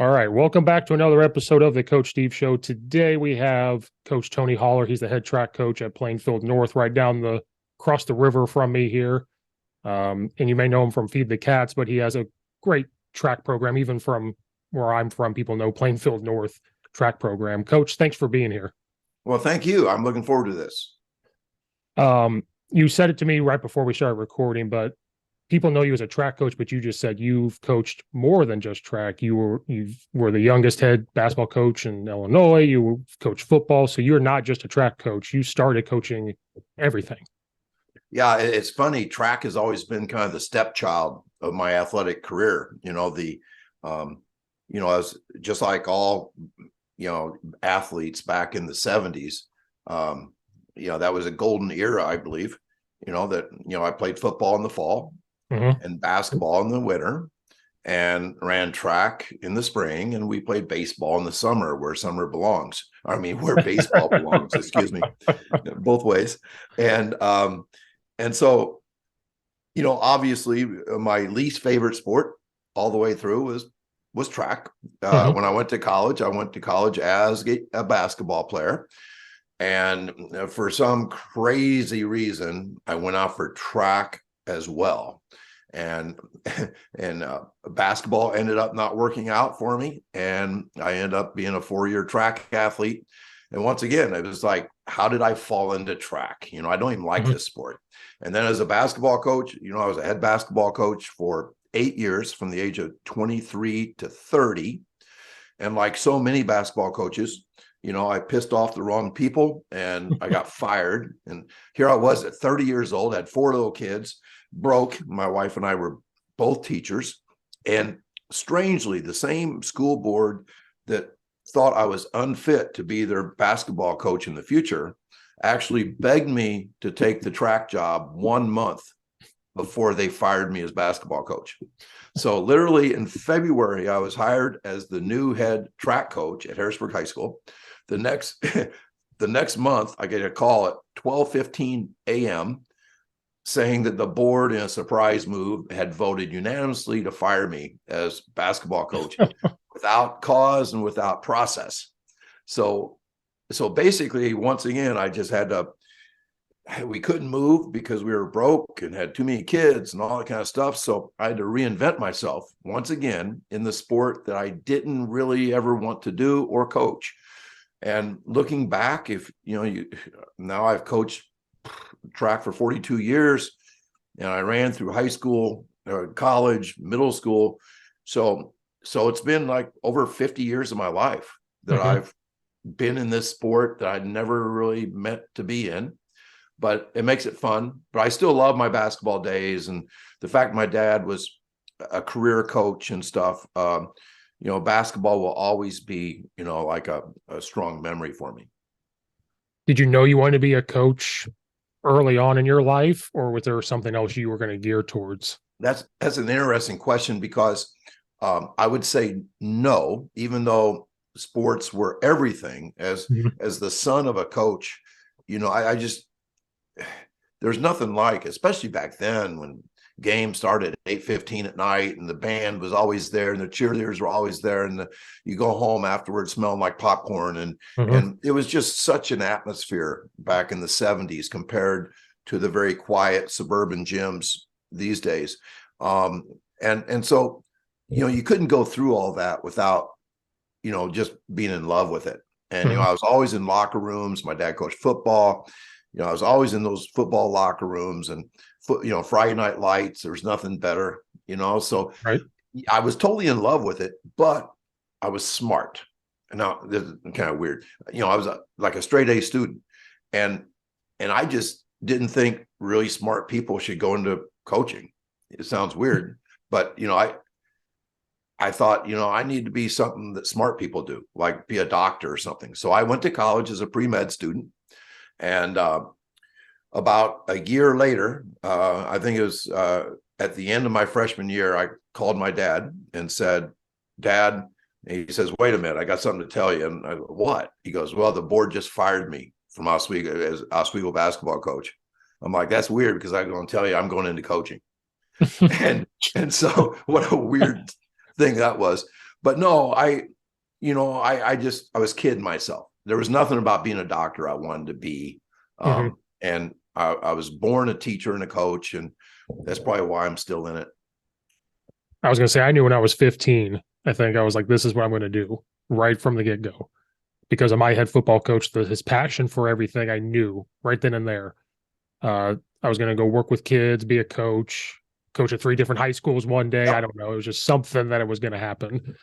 All right. Welcome back to another episode of the Coach Steve Show. Today we have Coach Tony Holler. He's the head track coach at Plainfield North, right down the across the river from me here. And you may know him from Feed the Cats, but he has a great track program, even from where I'm from. People know Plainfield North track program. Coach, thanks for being here. Well, thank you. I'm looking forward to this. You said it to me right before we started recording, but people know you as a track coach, but you just said you've coached more than just track. You were the youngest head basketball coach in Illinois. You coached football, so you're not just a track coach. You started coaching everything. Yeah, it's funny. Track has always been kind of the stepchild of my athletic career. I was just like all, athletes back in the 70s. That was a golden era, I believe. I played football in the fall. Mm-hmm. And basketball in the winter and ran track in the spring, and we played baseball in the summer where summer belongs. Where baseball belongs, excuse me, both ways. And so, obviously my least favorite sport all the way through was track. When I went to college as a basketball player. And for some crazy reason, I went out for track as well. And basketball ended up not working out for me, and I ended up being a 4-year track athlete. And once again, it was like, how did I fall into track? I don't even like this sport. And then as a basketball coach, I was a head basketball coach for 8 years, from the age of 23 to 30. And like so many basketball coaches, I pissed off the wrong people and I got fired. And here I was at 30 years old, had 4 little kids, broke. My wife and I were both teachers. And strangely, the same school board that thought I was unfit to be their basketball coach in the future actually begged me to take the track job 1 month before they fired me as basketball coach. So literally in February, I was hired as the new head track coach at Harrisburg High School. The next month, I get a call at 12:15 a.m. saying that the board, in a surprise move, had voted unanimously to fire me as basketball coach without cause and without process. So basically, once again, I just we couldn't move because we were broke and had too many kids and all that kind of stuff. So I had to reinvent myself once again in the sport that I didn't really ever want to do or coach. And looking back, now I've coached track for 42 years, and I ran through high school, college, middle school. So it's been like over 50 years of my life that I've been in this sport that I never really meant to be in, but it makes it fun. But I still love my basketball days, and the fact my dad was a career coach and stuff. Basketball will always be, like a strong memory for me. Did you know you wanted to be a coach early on in your life, or was there something else you were going to gear towards? That's an interesting question, because I would say no, even though sports were everything. As the son of a coach, I just, there's nothing like, especially back then when games started at 8:15 at night and the band was always there and the cheerleaders were always there, and you go home afterwards smelling like popcorn, and it was just such an atmosphere back in the 70s compared to the very quiet suburban gyms these days. And so you couldn't go through all that without just being in love with it. And I was always in locker rooms. My dad coached football. I was always in those football locker rooms, and Friday night lights, there was nothing better, so right. I was totally in love with it, but I was smart. And now this is kind of weird. I was like a straight A student, and I just didn't think really smart people should go into coaching. It sounds weird, but I thought, I need to be something that smart people do, like be a doctor or something. So I went to college as a pre-med student, and about a year later, I think it was at the end of my freshman year, I called my dad and said, "Dad," and he says, "Wait a minute, I got something to tell you." And I go, "What?" He goes, "Well, the board just fired me from Oswego as Oswego basketball coach." I'm like, "That's weird, because I'm going to tell you I'm going into coaching." and so what a weird thing that was. but no, I was kidding myself. There was nothing about being a doctor I wanted to be. Mhm. And I was born a teacher and a coach, and that's probably why I'm still in it. I was going to say, I knew when I was 15, I think I was like, this is what I'm going to do right from the get go. Because of my head football coach, his passion for everything, I knew right then and there. I was going to go work with kids, be a coach at 3 different high schools one day. I Yep. don't know. It was just something that it was going to happen.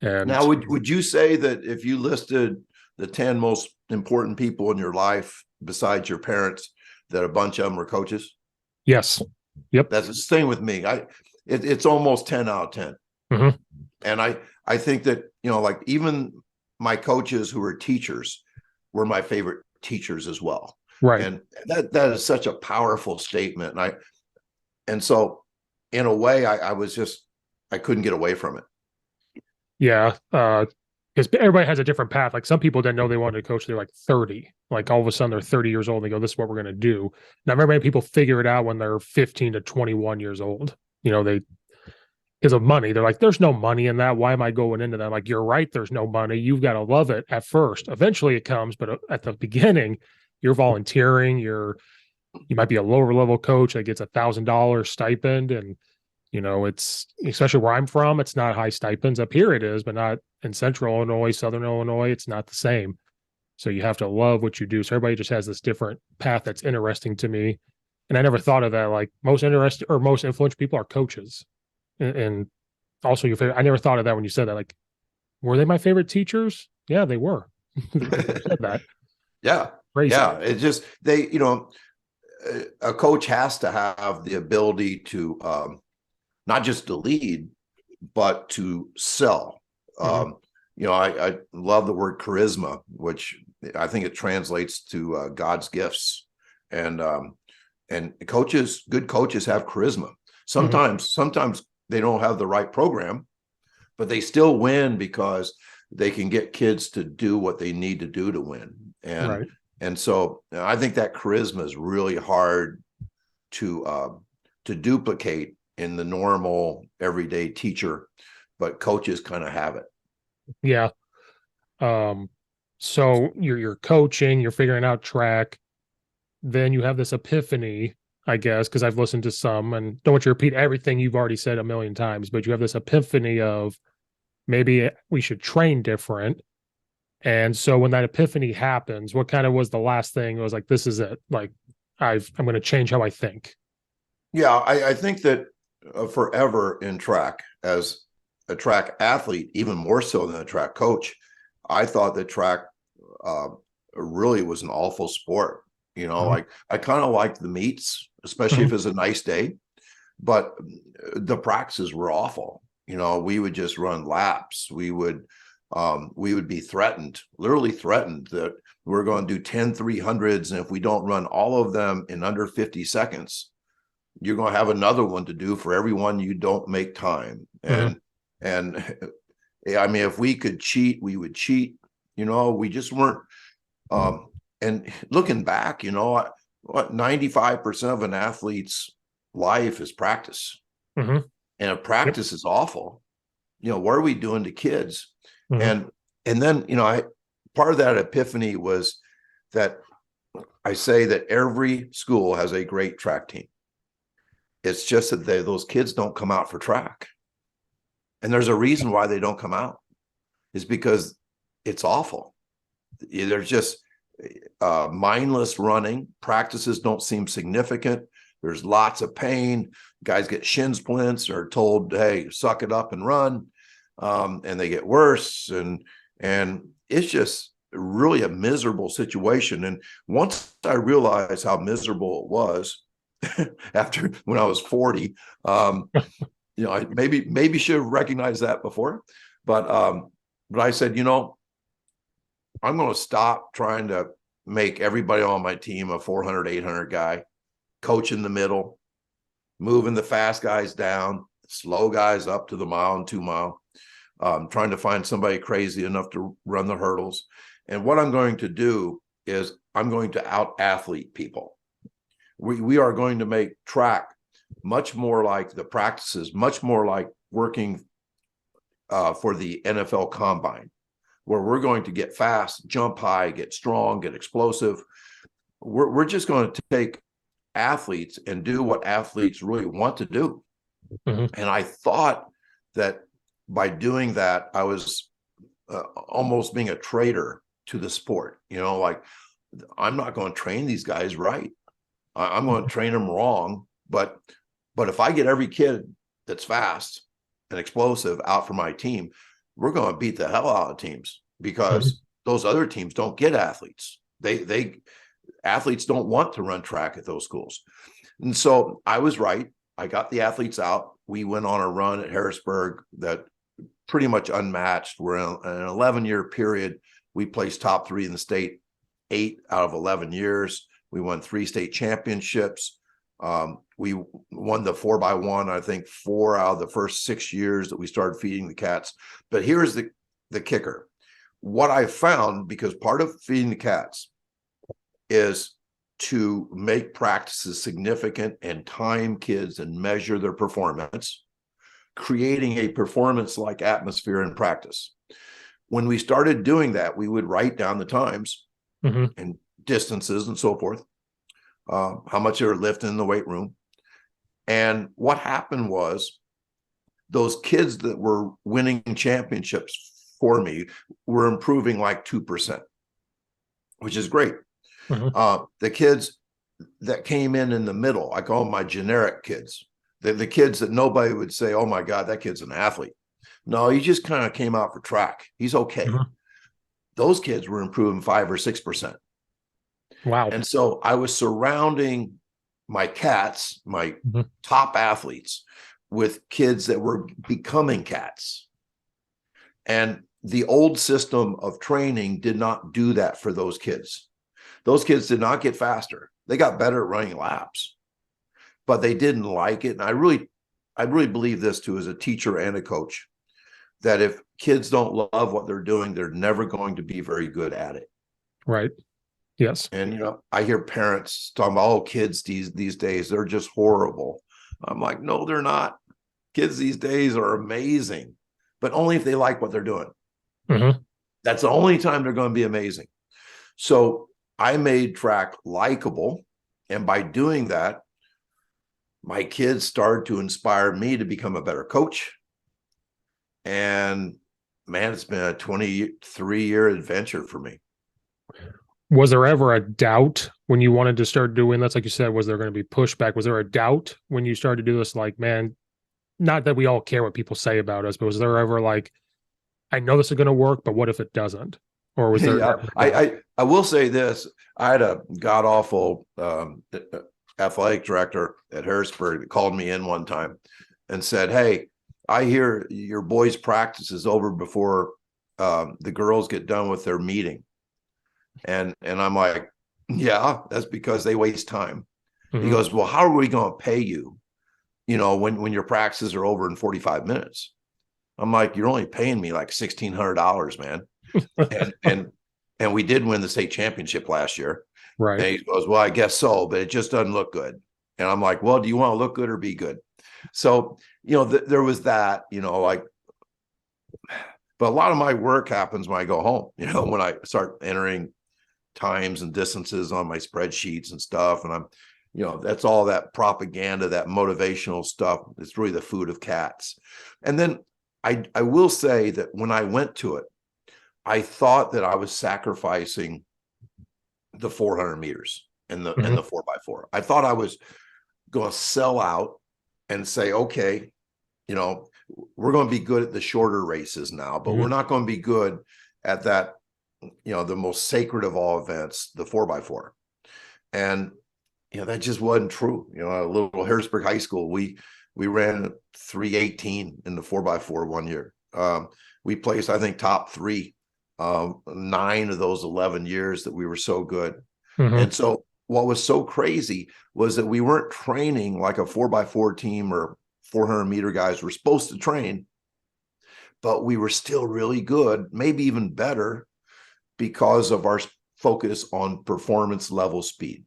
And Now, would you say that if you listed the 10 most important people in your life besides your parents, that a bunch of them were coaches? yes, yep. That's the same with me. It's almost 10 out of 10. Mhm. And I think that, like even my coaches who were teachers were my favorite teachers as well. Right. And that is such a powerful statement. And so in a way, I couldn't get away from it. Yeah. Because everybody has a different path. Like some people didn't know they wanted to coach. They're like 30. Like all of a sudden they're 30 years old. And they go, this is what we're going to do. Now, very many people figure it out when they're 15 to 21 years old. Because of money. They're like, there's no money in that. Why am I going into that? I'm like, you're right. There's no money. You've got to love it at first. Eventually it comes. But at the beginning, you're volunteering. You might be a lower level coach that gets $1,000 stipend. And, it's especially where I'm from, it's not high stipends. Up here it is, but not in central Illinois, southern Illinois. It's not the same. So you have to love what you do. So everybody just has this different path that's interesting to me. And I never thought of that. Like most interesting or most influential people are coaches. And also your favorite. I never thought of that when you said that. Like, were they my favorite teachers? Yeah, they were. You said that. Yeah. Crazy. Yeah. It's just, a coach has to have the ability to, not just to lead, but to sell. Mhm. I love the word charisma, which I think it translates to God's gifts. And good coaches have charisma. Mhm. Sometimes they don't have the right program, but they still win because they can get kids to do what they need to do to win. Right. And so I think that charisma is really hard to duplicate in the normal everyday teacher, but coaches kind of have it. Yeah. Um, so you're coaching, you're figuring out track, then you have this epiphany, I guess, because I've listened to some and don't want you to repeat everything you've already said a million times, but you have this epiphany of maybe we should train different. And so when that epiphany happens, what kind of was the last thing? It was like, this is it. Like I'm going to change how I think. Yeah, I think that forever in track, as a track athlete, even more so than a track coach, I thought that track uh, really was an awful sport. Mhm. I kind of liked the meets, especially if Mhm. it's a nice day, but the practices were awful. We would just run laps. We would be threatened, literally threatened, that we're going to do 10 300s. And if we don't run all of them in under 50 seconds, you're going to have another one to do for everyone you don't make time. Mhm. And I mean, if we could cheat, we would cheat. We just weren't. And looking back, what 95% of an athlete's life is practice. Mhm. And if Yep. practice is awful, what are we doing to kids? Mhm. And then, part of that epiphany was that I say that every school has a great track team. It's just that those kids don't come out for track. And there's a reason why they don't come out, is because it's awful. There's just mindless running. Practices don't seem significant. There's lots of pain. Guys get shin splints or told, hey, suck it up and run. And they get worse. And it's just really a miserable situation. And once I realized how miserable it was, after when I was 40, I maybe should have recognized that before, but I said, I'm going to stop trying to make everybody on my team a 400, 800 guy, coach in the middle, moving the fast guys down, slow guys up to the mile and 2 mile, trying to find somebody crazy enough to run the hurdles. And what I'm going to do is I'm going to out athlete people. We are going to make track much more like the practices, much more like working for the NFL Combine, where we're going to get fast, jump high, get strong, get explosive. We're just going to take athletes and do what athletes really want to do. Mm-hmm. And I thought that by doing that, I was almost being a traitor to the sport. Like, I'm not going to train these guys right. I'm going to train them wrong. But if I get every kid that's fast and explosive out for my team, we're going to beat the hell out of teams, because those other teams don't get athletes. Athletes don't want to run track at those schools. And so I was right. I got the athletes out. We went on a run at Harrisburg that pretty much unmatched. We're in an 11-year period. We placed top 3 in the state 8 out of 11 years. We won 3 state championships. We won the 4x1, I think 4 out of the first 6 years that we started feeding the cats. But here's the kicker. What I found, because part of feeding the cats is to make practices significant and time kids and measure their performance, creating a performance-like atmosphere in practice. When we started doing that, we would write down the times and distances and so forth, how much they were lifting in the weight room. And what happened was, those kids that were winning championships for me were improving like 2%, which is great. The kids that came in the middle, I call them my generic kids, the kids that nobody would say, oh my God, that kid's an athlete. No, he just kind of came out for track. He's okay. Those kids were improving 5 or 6%. Wow. And so I was surrounding my cats, my top athletes, with kids that were becoming cats. And the old system of training did not do that for those kids. Those kids did not get faster. They got better at running laps, but they didn't like it. And I really believe this too, as a teacher and a coach, that if kids don't love what they're doing, they're never going to be very good at it. Right. Yes. And, I hear parents talking about, oh, kids these days, they're just horrible. I'm like, no, they're not. Kids these days are amazing, but only if they like what they're doing. That's the only time they're going to be amazing. So I made track likable. And by doing that, my kids started to inspire me to become a better coach. And man, it's been a 23-year adventure for me. Was there ever a doubt when you wanted to start doing this? Like you said, was there going to be pushback? Was there a doubt when you started to do this? Like, man, not that we all care what people say about us, but was there ever like, I know this is going to work, but what if it doesn't? Or was there? Yeah, I will say this. I had a god awful athletic director at Harrisburg that called me in one time and said, hey, I hear your boys' practice is over before the girls get done with their meeting. And I'm like, yeah, that's because they waste time. He goes, well, how are we going to pay you, when your practices are over in 45 minutes? I'm like, you're only paying me like $1,600, man. and we did win the state championship last year. Right. And he goes, well, I guess so, but it just doesn't look good. And I'm like, well, do you want to look good or be good? So, there was that, but a lot of my work happens when I go home, when I start entering times and distances on my spreadsheets and stuff. And I'm, that's all that propaganda, that motivational stuff. It's really the food of cats. And then I will say that when I went to it, I thought that I was sacrificing the 400 meters and the 4x4. I thought I was going to sell out and say, okay, we're going to be good at the shorter races now, but we're not going to be good at that, the most sacred of all events, the 4x4. And, that just wasn't true. A little Harrisburg High School, we ran 3:18 in the 4x4 one year. We placed, I think, top 3, 9 of those 11 years that we were so good. And so what was so crazy was that we weren't training like a 4x4 team or 400 meter guys were supposed to train, but we were still really good, maybe even better, because of our focus on performance level speed.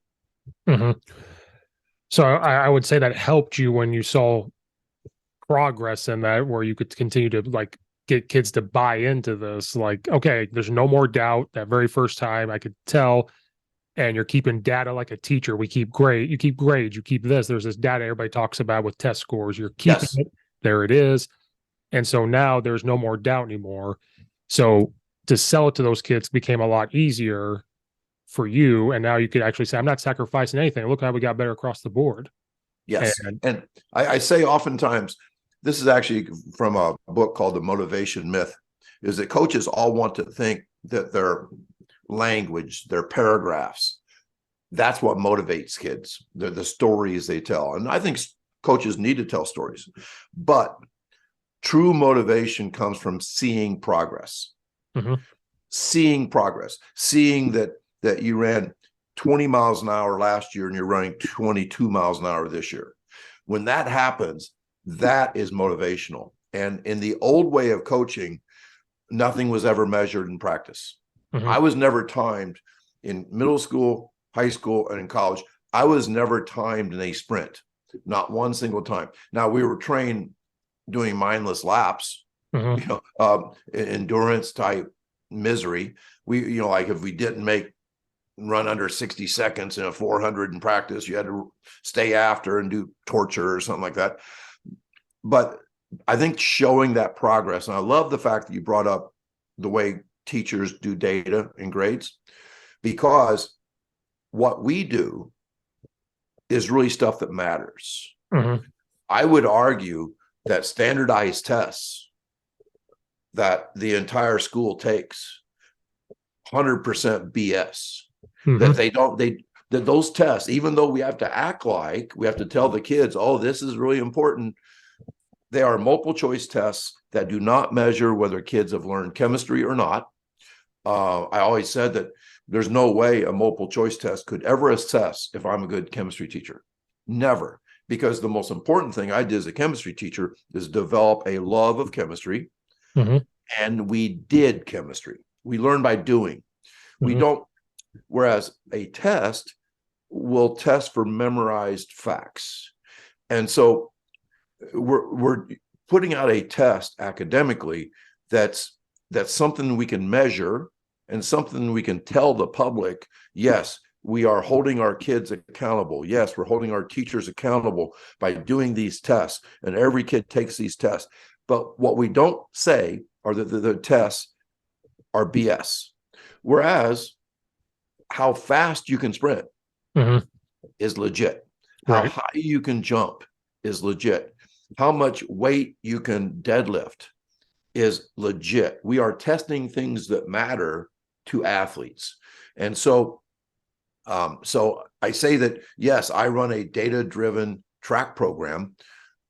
So I would say that helped you when you saw progress in that, where you could continue to like get kids to buy into this. Like, okay, there's no more doubt. That very first time I could tell, and you're keeping data like a teacher. We keep you keep grades, you keep this. There's this data everybody talks about with test scores. You're keeping Yes. it. There it is. And so now there's no more doubt anymore. So to sell it to those kids became a lot easier for you. And now you could actually say, I'm not sacrificing anything. Look how we got better across the board. Yes. And And I say oftentimes, this is actually from a book called The Motivation Myth, is that coaches all want to think that their language, their paragraphs, that's what motivates kids. They're the stories they tell. And I think coaches need to tell stories. But true motivation comes from seeing progress. Seeing progress, seeing that you ran 20 miles an hour last year and you're running 22 miles an hour this year. When that happens, that is motivational. And in the old way of coaching, nothing was ever measured in practice. I was never timed in middle school, high school, and in college. I was never timed in a sprint, not one single time. Now, we were trained doing mindless laps, endurance type misery. We, like if we didn't run under 60 seconds in a 400 in practice, you had to stay after and do torture or something like that. But I think showing that progress, and I love the fact that you brought up the way teachers do data and grades, because what we do is really stuff that matters. I would argue that standardized tests that the entire school takes 100% BS. That those tests, even though we have to act like we have to tell the kids, oh, this is really important, they are multiple choice tests that do not measure whether kids have learned chemistry or not. I always said that there's no way a multiple choice test could ever assess if I'm a good chemistry teacher. Never. Because the most important thing I did as a chemistry teacher is develop a love of chemistry. And we did chemistry. We learn by doing. We don't, whereas a test will test for memorized facts. And so we're putting out a test academically that's something we can measure and something we can tell the public, yes, we are holding our kids accountable. Yes, we're holding our teachers accountable by doing these tests, and every kid takes these tests. But what we don't say are that the tests are BS. Whereas how fast you can sprint is legit. How high you can jump is legit. How much weight you can deadlift is legit. We are testing things that matter to athletes. And so I say that, yes, I run a data-driven track program,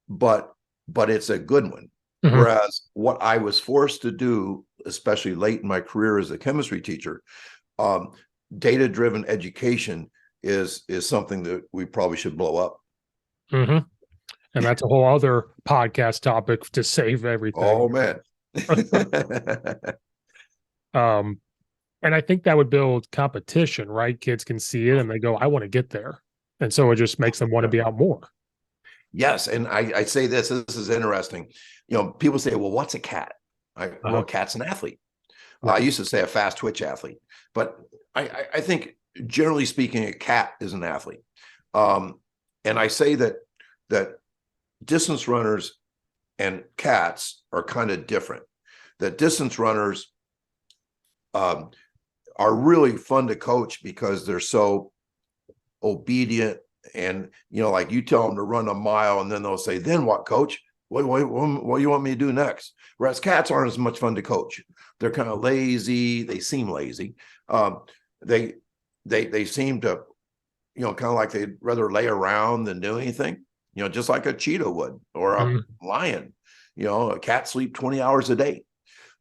but it's a good one. Whereas what I was forced to do, especially late in my career as a chemistry teacher, data-driven education is something that we probably should blow up. And that's a whole other podcast topic to save everything. Oh, man. And I think that would build competition, right? Kids can see it and they go, I want to get there. And so it just makes them want to be out more. Yes. And I say this is interesting. People say, well, what's a cat? Well, a cat's an athlete. I used to say a fast twitch athlete, but I think generally speaking, a cat is an athlete. And I say that distance runners and cats are kind of different. That distance runners are really fun to coach because they're so obedient, and like you tell them to run a mile and then they'll say, then what, coach? What do you want me to do next? Whereas cats aren't as much fun to coach. They're kind of lazy. They seem lazy. They seem to kind of like they'd rather lay around than do anything, just like a cheetah would, or a lion. A cat sleep 20 hours a day.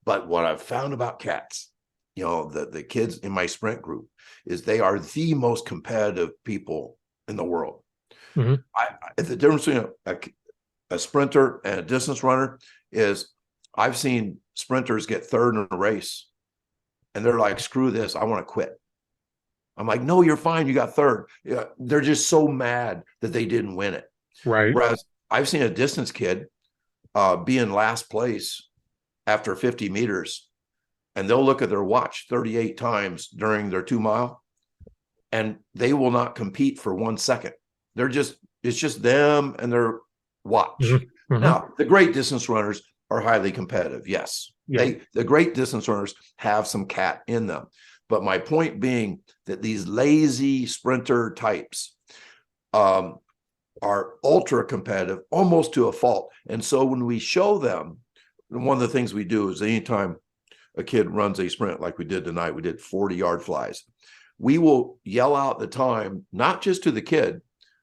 But what I've found about cats, the kids in my sprint group, is they are the most competitive people in the world. The difference between a sprinter and a distance runner is I've seen sprinters get third in a race and they're like, screw this, I want to quit. I'm like, no, you're fine, you got third. Yeah, they're just so mad that they didn't win it. Right. Whereas I've seen a distance kid be in last place after 50 meters, and they'll look at their watch 38 times during their 2 mile, and they will not compete for 1 second. It's just them and their watch. Mm-hmm. Mm-hmm. Now, the great distance runners are highly competitive. Yes. Yeah. The great distance runners have some cat in them. But my point being that these lazy sprinter types are ultra competitive, almost to a fault. And so when we show them, one of the things we do is anytime a kid runs a sprint like we did tonight, we did 40-yard flies. We will yell out the time, not just to the kid,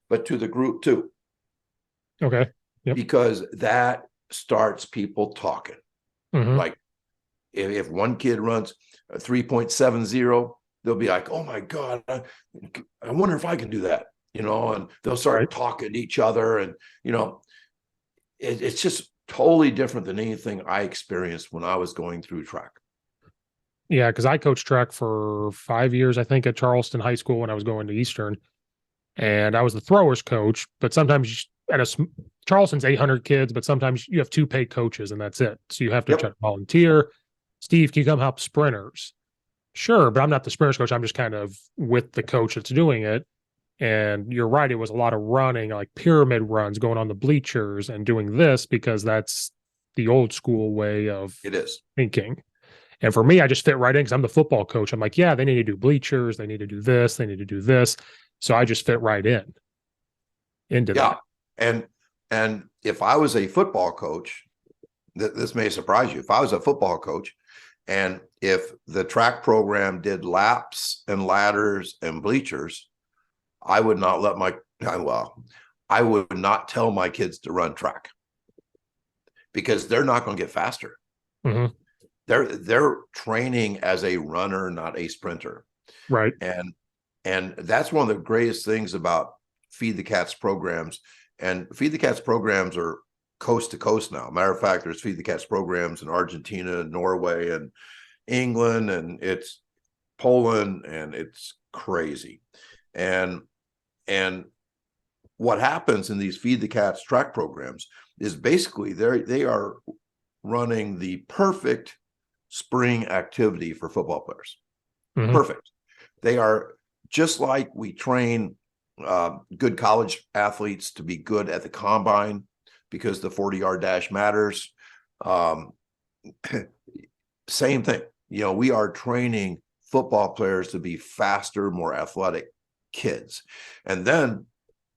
but to the group too. Okay. Yep. Because that starts people talking. Mm-hmm. Like if one kid runs a 3.70, they'll be like, oh my God, I wonder if I can do that, and they'll start talking to each other. And, it's just totally different than anything I experienced when I was going through track. Yeah, because I coached track for 5 years, I think, at Charleston High School when I was going to Eastern. And I was the throwers coach, but sometimes Charleston's 800 kids, but sometimes you have 2 paid coaches and that's it. So you have to try to volunteer. Steve, can you come help sprinters? Sure, but I'm not the sprinters coach. I'm just kind of with the coach that's doing it. And you're right, it was a lot of running, like pyramid runs, going on the bleachers and doing this because that's the old school way of thinking. And for me, I just fit right in because I'm the football coach. I'm like, yeah, they need to do bleachers. They need to do this. They need to do this. So I just fit right into that. And if I was a football coach, this may surprise you. If I was a football coach and if the track program did laps and ladders and bleachers, I would not I would not tell my kids to run track because they're not going to get faster. Mm-hmm. They're training as a runner, not a sprinter. Right. And that's one of the greatest things about Feed the Cats programs. And Feed the Cats programs are coast to coast now. Matter of fact, there's Feed the Cats programs in Argentina, Norway, and England, and it's Poland, and it's crazy. And what happens in these Feed the Cats track programs is basically they are running the perfect spring activity for football players. Mm-hmm. Perfect. They are just like we train good college athletes to be good at the combine because the 40-yard dash matters. Same thing. We are training football players to be faster, more athletic kids. And then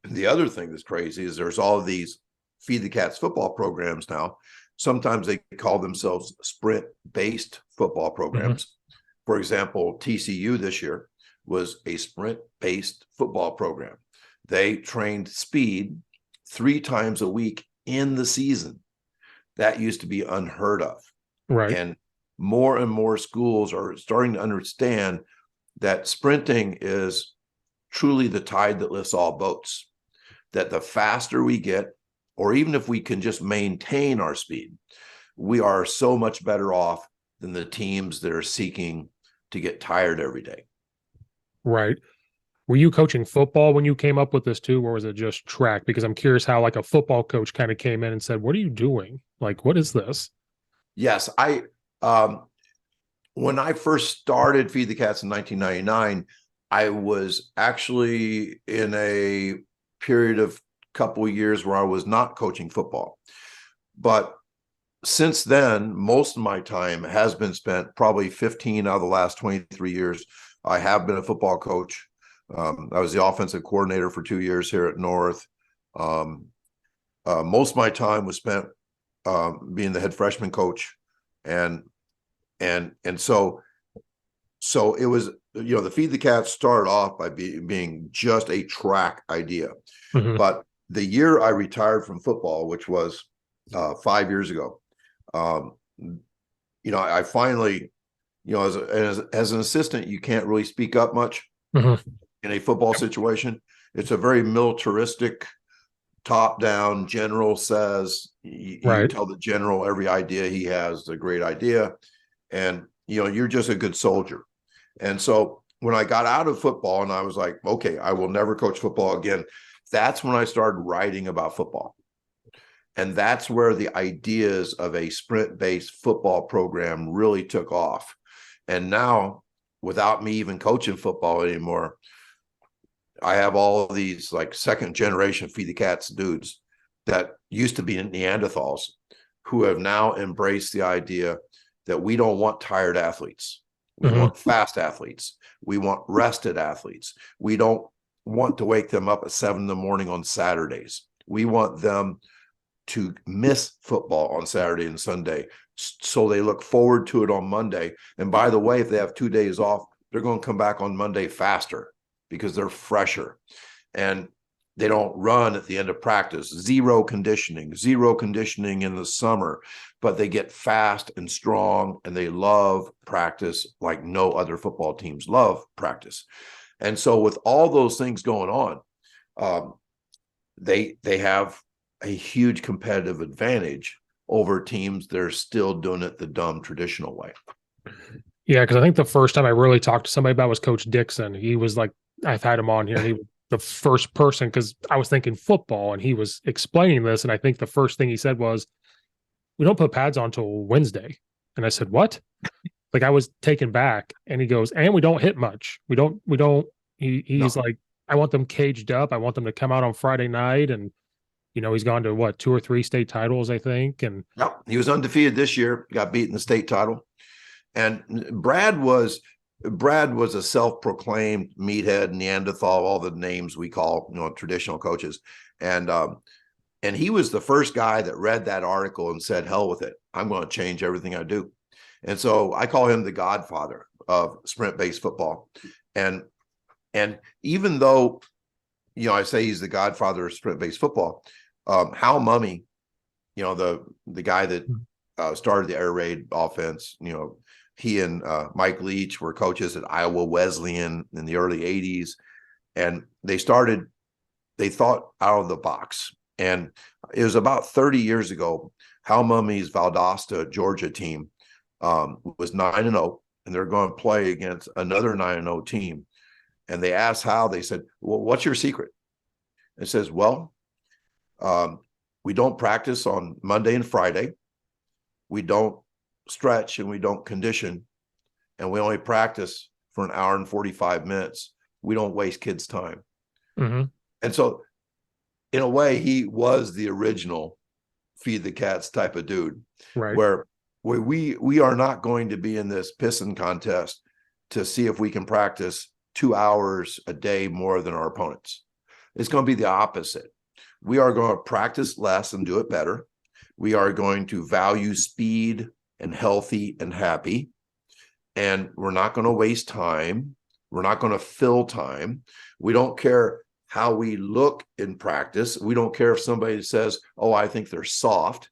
the other thing that's crazy is there's all of these Feed the Cats football programs now. Sometimes they call themselves sprint-based football programs. Mm-hmm. For example, TCU this year was a sprint-based football program. They trained speed 3 times a week in the season. That used to be unheard of. Right. And more schools are starting to understand that sprinting is truly the tide that lifts all boats. That the faster we get, or even if we can just maintain our speed, we are so much better off than the teams that are seeking to get tired every day. Right. Were you coaching football when you came up with this too, or was it just track? Because I'm curious how like a football coach kind of came in and said, what are you doing? Like, what is this? Yes. When I first started Feed the Cats in 1999, I was actually in a period of couple of years where I was not coaching football. But since then, most of my time has been spent, probably 15 out of the last 23 years. I have been a football coach. I was the offensive coordinator for 2 years here at North. Most of my time was spent being the head freshman coach. And so it was, the Feed the Cats started off by being just a track idea. Mm-hmm. But the year I retired from football, which was 5 years ago, I finally, as an assistant, you can't really speak up much. Mm-hmm. In a football situation. It's a very militaristic, top-down. General says, you tell the general every idea he has is a great idea, and you're just a good soldier. And so when I got out of football and I was like, okay, I will never coach football again, that's when I started writing about football. And that's where the ideas of a sprint-based football program really took off. And now, without me even coaching football anymore, I have all of these like second generation feed the cats dudes that used to be Neanderthals who have now embraced the idea that we don't want tired athletes. We want fast athletes. We want rested athletes. We don't want to wake them up at 7 a.m. on Saturdays. We want them to miss football on Saturday and Sunday so they look forward to it on Monday. And by the way, if they have 2 days off, they're going to come back on Monday faster because they're fresher. And they don't run at the end of practice. Zero conditioning in the summer, but they get fast and strong, and they love practice like no other football teams love practice. And so with all those things going on, they have a huge competitive advantage over teams that are still doing it the dumb traditional way. Yeah, because I think the first time I really talked to somebody about was Coach Dixon. He was like, I've had him on here, and he was the first person, because I was thinking football, and he was explaining this, and I think the first thing he said was, we don't put pads on until Wednesday. And I said, what? Like, I was taken back. And he goes, and we don't hit much. He's like, I want them caged up. I want them to come out on Friday night. And, he's gone to what, 2 or 3 state titles, I think. And he was undefeated this year, got beat in the state title. And Brad was a self-proclaimed meathead, Neanderthal, all the names we call, traditional coaches. And he was the first guy that read that article and said, hell with it. I'm going to change everything I do. And so I call him the godfather of sprint-based football. And even though, I say he's the godfather of sprint-based football, Hal Mummy, the guy that started the air raid offense, he and Mike Leach were coaches at Iowa Wesleyan in the early 80s. And they thought out of the box. And it was about 30 years ago, Hal Mummy's Valdosta, Georgia team was 9-0, and they're going to play against another 9-0 team. And they asked Hal, they said, well, what's your secret? It says, well, we don't practice on Monday and Friday. We don't stretch and we don't condition. And we only practice for an hour and 45 minutes. We don't waste kids' time. Mm-hmm. And so, in a way, he was the original feed the cats type of dude, right? Where we are not going to be in this pissing contest to see if we can practice 2 hours a day more than our opponents. It's going to be the opposite. We are going to practice less and do it better. We are going to value speed and healthy and happy. And we're not going to waste time. We're not going to fill time. We don't care how we look in practice. We don't care if somebody says, oh, I think they're soft.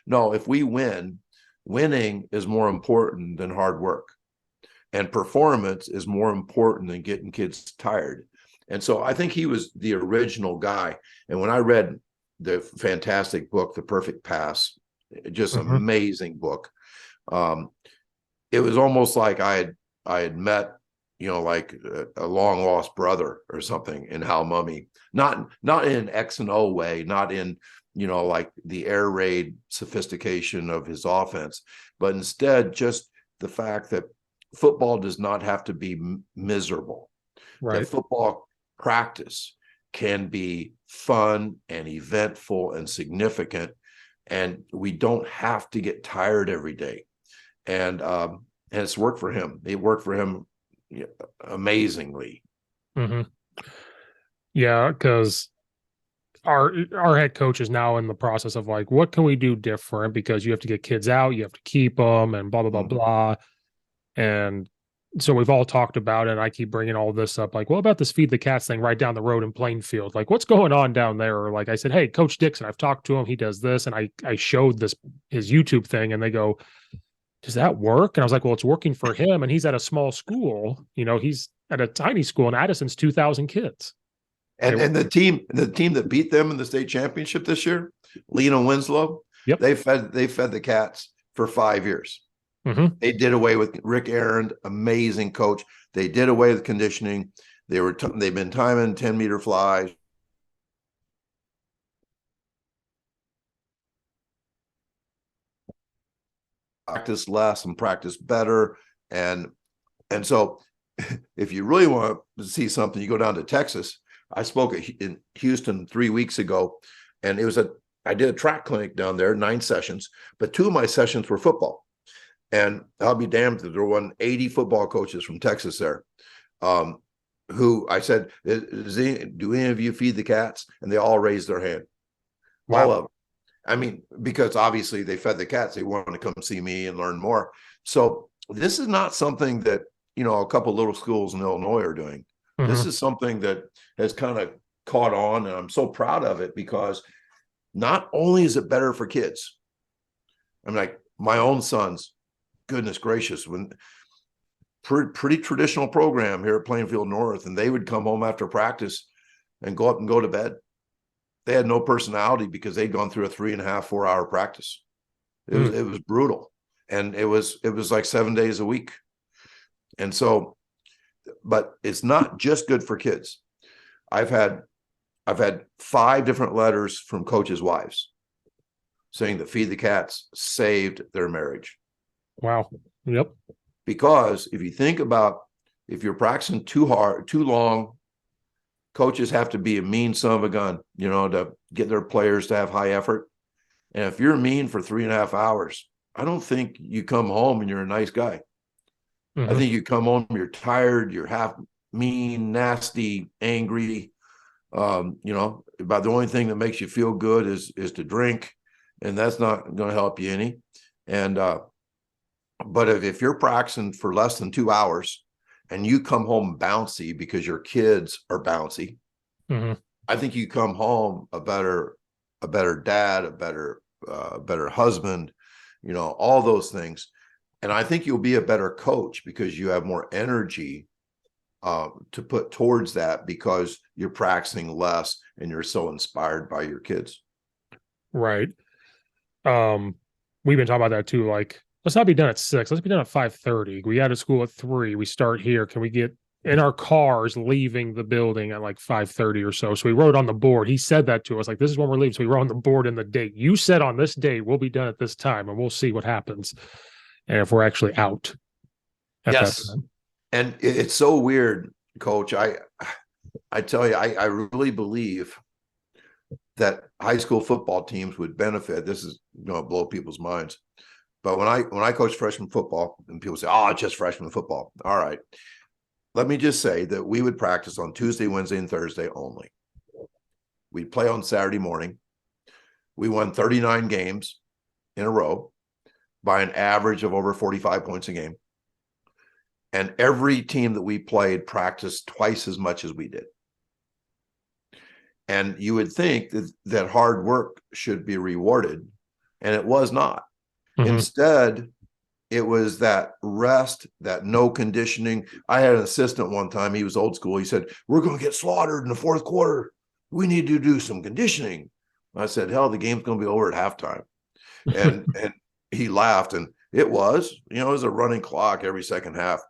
No, if we win, winning is more important than hard work. And performance is more important than getting kids tired. And so I think he was the original guy. And when I read the fantastic book, The Perfect Pass, just amazing book, it was almost like I had met, like a long lost brother or something in Hal Mummy, not in an X and O way, not in, like the air raid sophistication of his offense, but instead just the fact that football does not have to be miserable. Right. That football practice can be fun and eventful and significant, and we don't have to get tired every day. And it's worked for him. It worked for him amazingly. Mm-hmm. Yeah, because our head coach is now in the process of like, what can we do different? Because you have to get kids out, you have to keep them, and blah blah blah blah. And so we've all talked about it. And I keep bringing all this up, like, what about this feed the cats thing right down the road in Plainfield? Like, what's going on down there? Or like I said, hey, Coach Dixon, I've talked to him. He does this, and I showed his YouTube thing, and they go, does that work? And I was like, well, it's working for him, and he's at a small school. He's at a tiny school, and Addison's 2,000 kids. And the team that beat them in the state championship this year, Lena Winslow, yep, they fed the cats for 5 years. Mm-hmm. They did away with Rick Aaron, amazing coach. They did away with conditioning. They've been timing 10-meter flies. practice less and practice better. And so if you really want to see something, you go down to Texas. I spoke in Houston 3 weeks ago, and I did a track clinic down there, 9 sessions, but 2 of my sessions were football. And I'll be damned if there were 80 football coaches from Texas there, who I said, do any of you feed the cats? And they all raised their hand. Wow. All of them. I mean, because obviously they fed the cats. They wanted to come see me and learn more. So this is not something that, a couple of little schools in Illinois are doing. Mm-hmm. This is something that has kind of caught on, and I'm so proud of it, because not only is it better for kids. I'm like, my own sons, goodness gracious, when pretty traditional program here at Plainfield North, and they would come home after practice and go up and go to bed. They had no personality because they'd gone through a 3.5, 4 hour practice. It was brutal. And it was like 7 days a week. And so, but it's not just good for kids. I've had 5 different letters from coaches' wives saying that Feed the Cats saved their marriage. Wow. Yep. Because if you think about, if you're practicing too hard, too long, coaches have to be a mean son of a gun, to get their players to have high effort. And if you're mean for 3.5 hours, I don't think you come home and you're a nice guy. Mm-hmm. I think you come home, you're tired, you're half mean, nasty, angry. About the only thing that makes you feel good is to drink, and that's not going to help you any. And but if you're practicing for less than 2 hours and you come home bouncy because your kids are bouncy, mm-hmm. I think you come home a better dad, a better husband, all those things. And I think you'll be a better coach because you have more energy to put towards that, because you're practicing less and you're so inspired by your kids. Right. We've been talking about that too. Like, let's not be done at 6. Let's be done at 5:30. We out of school at 3. We start here. Can we get in our cars leaving the building at like 5:30 or so? So we wrote on the board. He said that to us, like, this is when we're leaving. So we wrote on the board in the date. You said on this date we'll be done at this time, and we'll see what happens, and if we're actually out at that time. And it's so weird, Coach. I tell you, I really believe that high school football teams would benefit. This is going to blow people's minds. But when I coach freshman football, and people say, "Oh, it's just freshman football." All right. Let me just say that we would practice on Tuesday, Wednesday, and Thursday only. We'd play on Saturday morning. We won 39 games in a row by an average of over 45 points a game. And every team that we played practiced twice as much as we did. And you would think that hard work should be rewarded, and it was not. Mm-hmm. Instead, it was that rest, that no conditioning. I had an assistant one time, he was old school. He said, "We're going to get slaughtered in the fourth quarter. We need to do some conditioning." I said, "Hell, the game's going to be over at halftime." And he laughed, and it was a running clock every second half.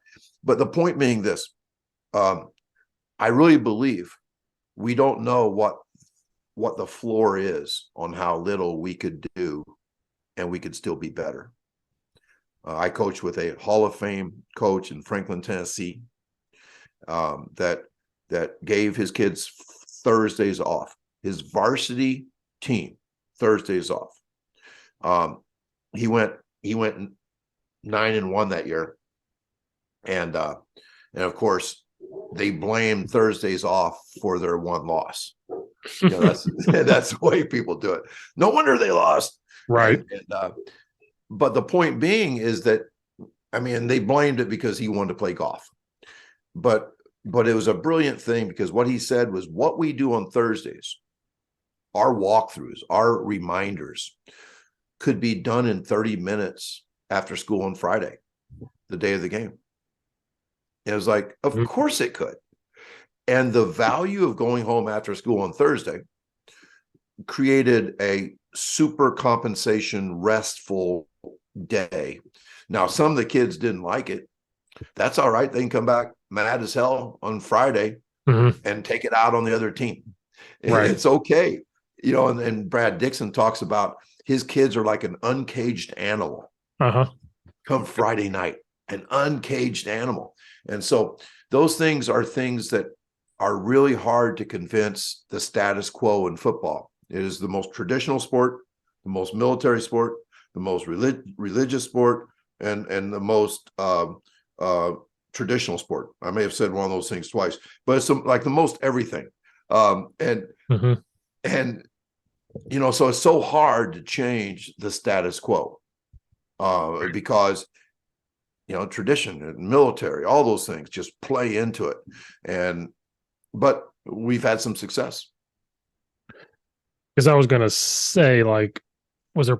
But the point being this, I really believe we don't know what the floor is on how little we could do, and we could still be better. I coached with a Hall of Fame coach in Franklin, Tennessee, that gave his kids Thursdays off. His varsity team, Thursdays off. He went 9-1 that year, and of course they blamed Thursdays off for their one loss. That's the way people do it. No wonder they lost. Right. But the point being is that, they blamed it because he wanted to play golf. But it was a brilliant thing, because what he said was, what we do on Thursdays, our walkthroughs, our reminders, could be done in 30 minutes after school on Friday, the day of the game. And it was like, of course it could. And the value of going home after school on Thursday created a super compensation, restful day. Now, some of the kids didn't like it. That's all right. They can come back mad as hell on Friday and take it out on the other team. Right. It's okay. And Brad Dixon talks about his kids are like an uncaged animal. come Friday night, an uncaged animal. And so those things are things that are really hard to convince the status quo in football. It is the most traditional sport, the most military sport, the most religious sport, and the most traditional sport. I may have said one of those things twice, but it's like the most everything. And you know, so it's so hard to change the status quo because, you know, tradition and military, all those things just play into it. But we've had some success. Because I was going to say, like, was there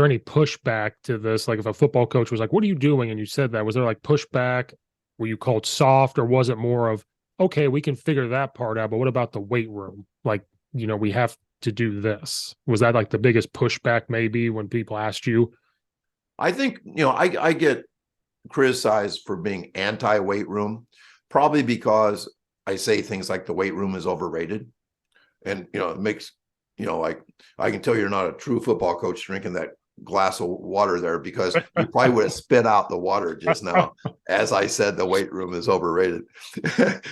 any pushback to this? Like, if a football coach was like, what are you doing? And you said that, was there like pushback? Were you called soft, or was it more of, okay, we can figure that part out, but what about the weight room? Like, you know, we have to do this. Was that like the biggest pushback maybe when people asked you? I think, you know, I get criticized for being anti-weight room, probably because I say things like the weight room is overrated. And, you know, it makes, you know, like, I can tell you're not a true football coach drinking that glass of water there, because you probably would have spit out the water just now as I said the weight room is overrated.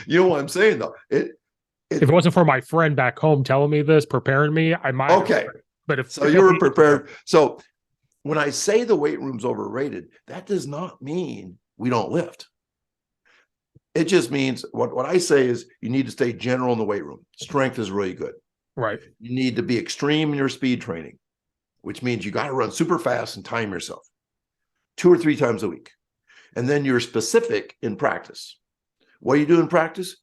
You know what I'm saying, though? If it wasn't for my friend back home telling me this, preparing me, I might. Okay. But if you were prepared. So when I say the weight room's overrated, that does not mean we don't lift. It just means what I say is you need to stay general in the weight room. Strength is really good. Right. You need to be extreme in your speed training, which means you got to run super fast and time yourself 2 or 3 times a week. And then you're specific in practice. What do you do in practice?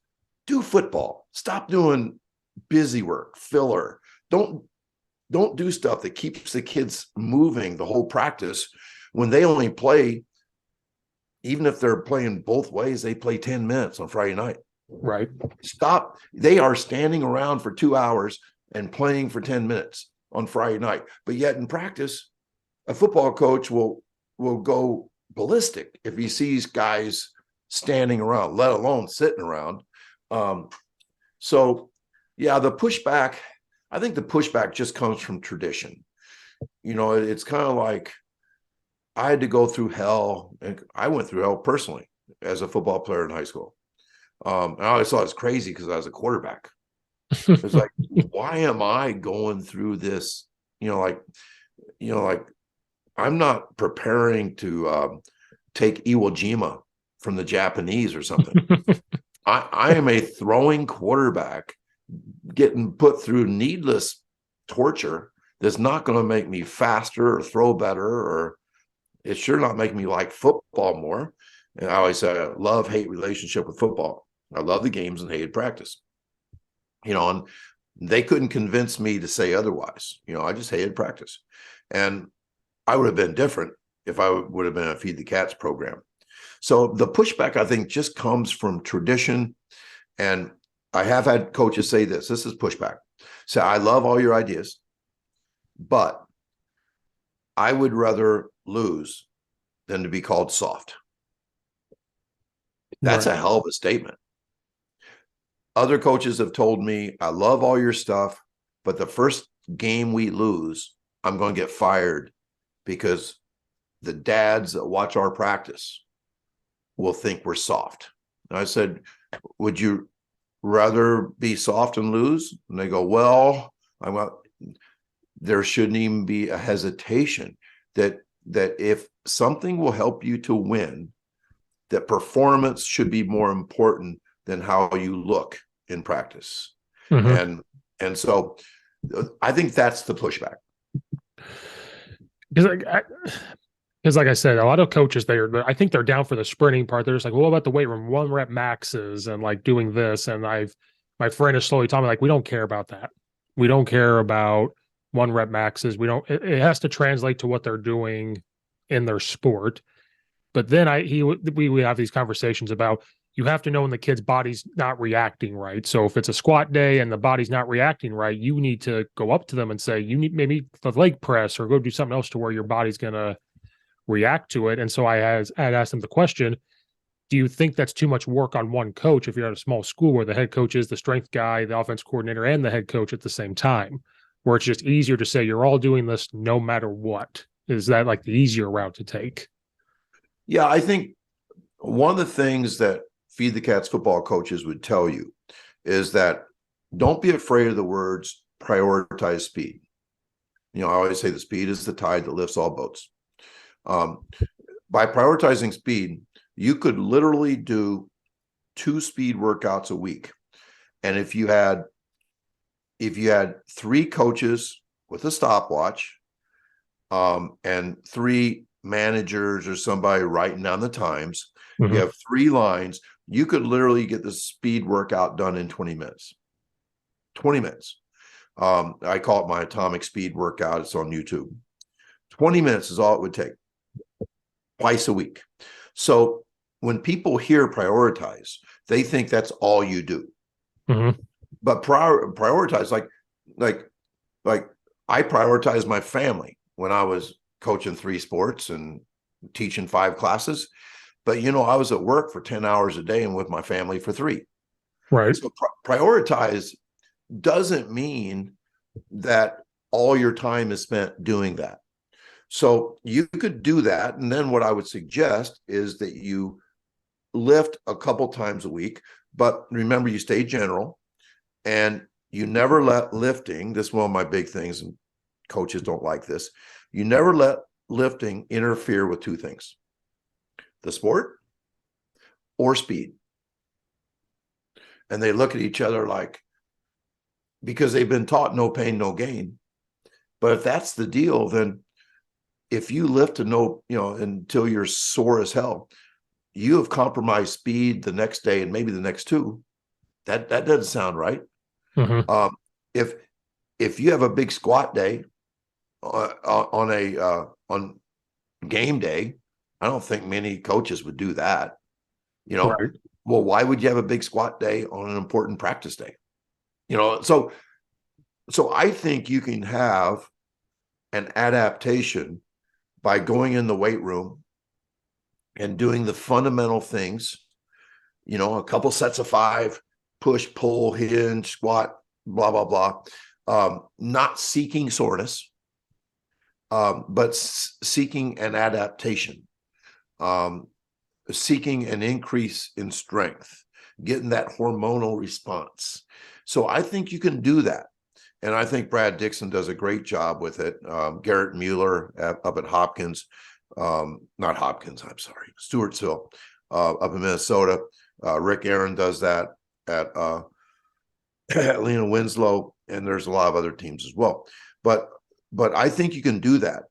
Do football. Stop doing busy work, filler. Don't do stuff that keeps the kids moving the whole practice when they only play, even if they're playing both ways, they play 10 minutes on Friday night. Right. Stop. They are standing around for 2 hours and playing for 10 minutes on Friday night. But yet in practice, a football coach will go ballistic if he sees guys standing around, let alone sitting around. So yeah, the pushback, I think the pushback just comes from tradition. You know, it's kind of like I had to go through hell, and I went through hell personally as a football player in high school. And I always thought it was crazy because I was a quarterback. It's like, why am I going through this? Like I'm not preparing to take Iwo Jima from the Japanese or something. I am a throwing quarterback getting put through needless torture that's not going to make me faster or throw better, or it's sure not making me like football more. And I always say I love-hate relationship with football. I love the games and hated practice. And they couldn't convince me to say otherwise. I just hated practice. And I would have been different if I would have been a Feed the Cats program. So the pushback, I think, just comes from tradition. And I have had coaches say this is pushback. Say, I love all your ideas, but I would rather lose than to be called soft. That's right. A hell of a statement. Other coaches have told me, I love all your stuff, but the first game we lose, I'm going to get fired because the dads that watch our practice will think we're soft. And I said, would you rather be soft and lose? And they go, well, there shouldn't even be a hesitation that if something will help you to win, that performance should be more important than how you look in practice. Mm-hmm. And so I think that's the pushback. Because like I said, a lot of coaches, I think they're down for the sprinting part. They're just like, well, what about the weight room, 1 rep maxes and like doing this? And my friend is slowly telling me, like, we don't care about that. We don't care about 1 rep maxes. It has to translate to what they're doing in their sport. But then we have these conversations about, you have to know when the kid's body's not reacting right. So if it's a squat day and the body's not reacting right, you need to go up to them and say, you need maybe the leg press or go do something else to where your body's going to react to it. And so I had asked them the question, do you think that's too much work on one coach if you're at a small school where the head coach is the strength guy, the offense coordinator, and the head coach at the same time, where it's just easier to say you're all doing this no matter what? Is that like the easier route to take? Yeah, I think one of the things that Feed the Cats football coaches would tell you is that don't be afraid of the words prioritize speed. I always say the speed is the tide that lifts all boats. Um, by prioritizing speed, you could literally do 2 speed workouts a week. And if you had 3 coaches with a stopwatch, and 3 managers or somebody writing down the times, you have 3 lines, you could literally get the speed workout done in 20 minutes. 20 minutes. I call it my atomic speed workout. It's on YouTube. 20 minutes is all it would take, twice a week. So when people hear prioritize, they think that's all you do. But prioritize, like I prioritize my family when I was coaching 3 sports and teaching 5 classes. But I was at work for 10 hours a day and with my family for 3. Right. So prioritize doesn't mean that all your time is spent doing that. So you could do that. And then what I would suggest is that you lift a couple times a week, but remember, you stay general and you never let lifting, this is one of my big things, and coaches don't like this, you never let lifting interfere with 2 things: the sport or speed. And they look at each other like, because they've been taught no pain, no gain. But if that's the deal, then if you lift to no, until you're sore as hell, you have compromised speed the next day and maybe the next 2. That doesn't sound right. If you have a big squat day on game day, I don't think many coaches would do that. Right. Well, why would you have a big squat day on an important practice day? So I think you can have an adaptation by going in the weight room and doing the fundamental things, a couple sets of 5, push, pull, hinge, squat, blah, blah, blah. Not seeking soreness, but seeking an adaptation, seeking an increase in strength, getting that hormonal response. So I think you can do that. And I think Brad Dixon does a great job with it. Garrett Mueller up at Hopkins, not Hopkins, I'm sorry, Stewartsville, up in Minnesota. Rick Aaron does that at Lena Winslow, and there's a lot of other teams as well. But I think you can do that.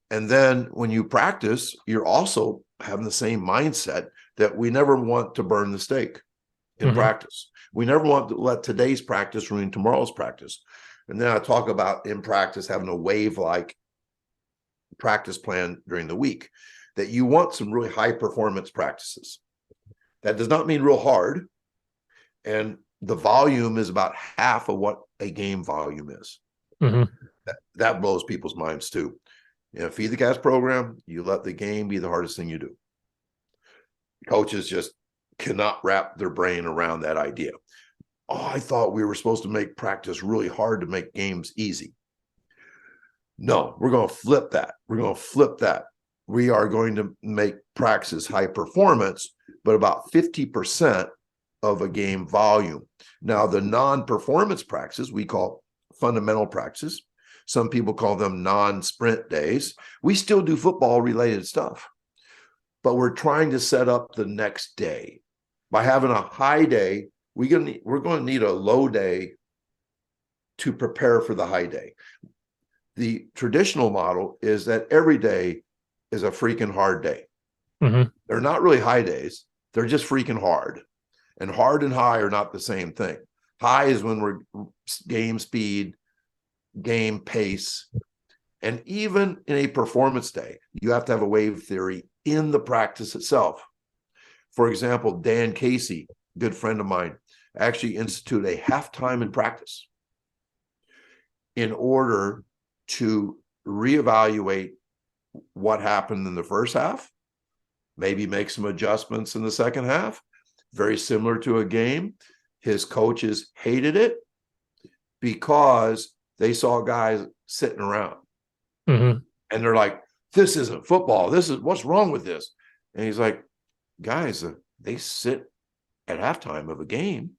And then when you practice, you're also having the same mindset that we never want to burn the steak in practice. We never want to let today's practice ruin tomorrow's practice. And then I talk about in practice having a wave-like practice plan during the week, that you want some really high performance practices. That does not mean real hard. And the volume is about half of what a game volume is. That blows people's minds too. Feed the Cats program, you let the game be the hardest thing you do. Coaches just cannot wrap their brain around that idea. Oh, I thought we were supposed to make practice really hard to make games easy. No, we're going to flip that. We are going to make practice high performance, but about 50% of a game volume. Now, the non-performance practices we call fundamental practices. Some people call them non-sprint days. We still do football-related stuff, but we're trying to set up the next day. By having a high day, we're going to need a low day to prepare for the high day. The traditional model is that every day is a freaking hard day. They're not really high days. They're just freaking hard. And hard and high are not the same thing. High is when we're game speed, game pace. And even in a performance day, you have to have a wave theory in the practice itself. For example, Dan Casey, good friend of mine, actually instituted a halftime in practice in order to reevaluate what happened in the first half, maybe make some adjustments in the second half. Very similar to a game. His coaches hated it because they saw guys sitting around. And they're like, this isn't football. What's wrong with this? And he's like, guys, they sit at halftime of a game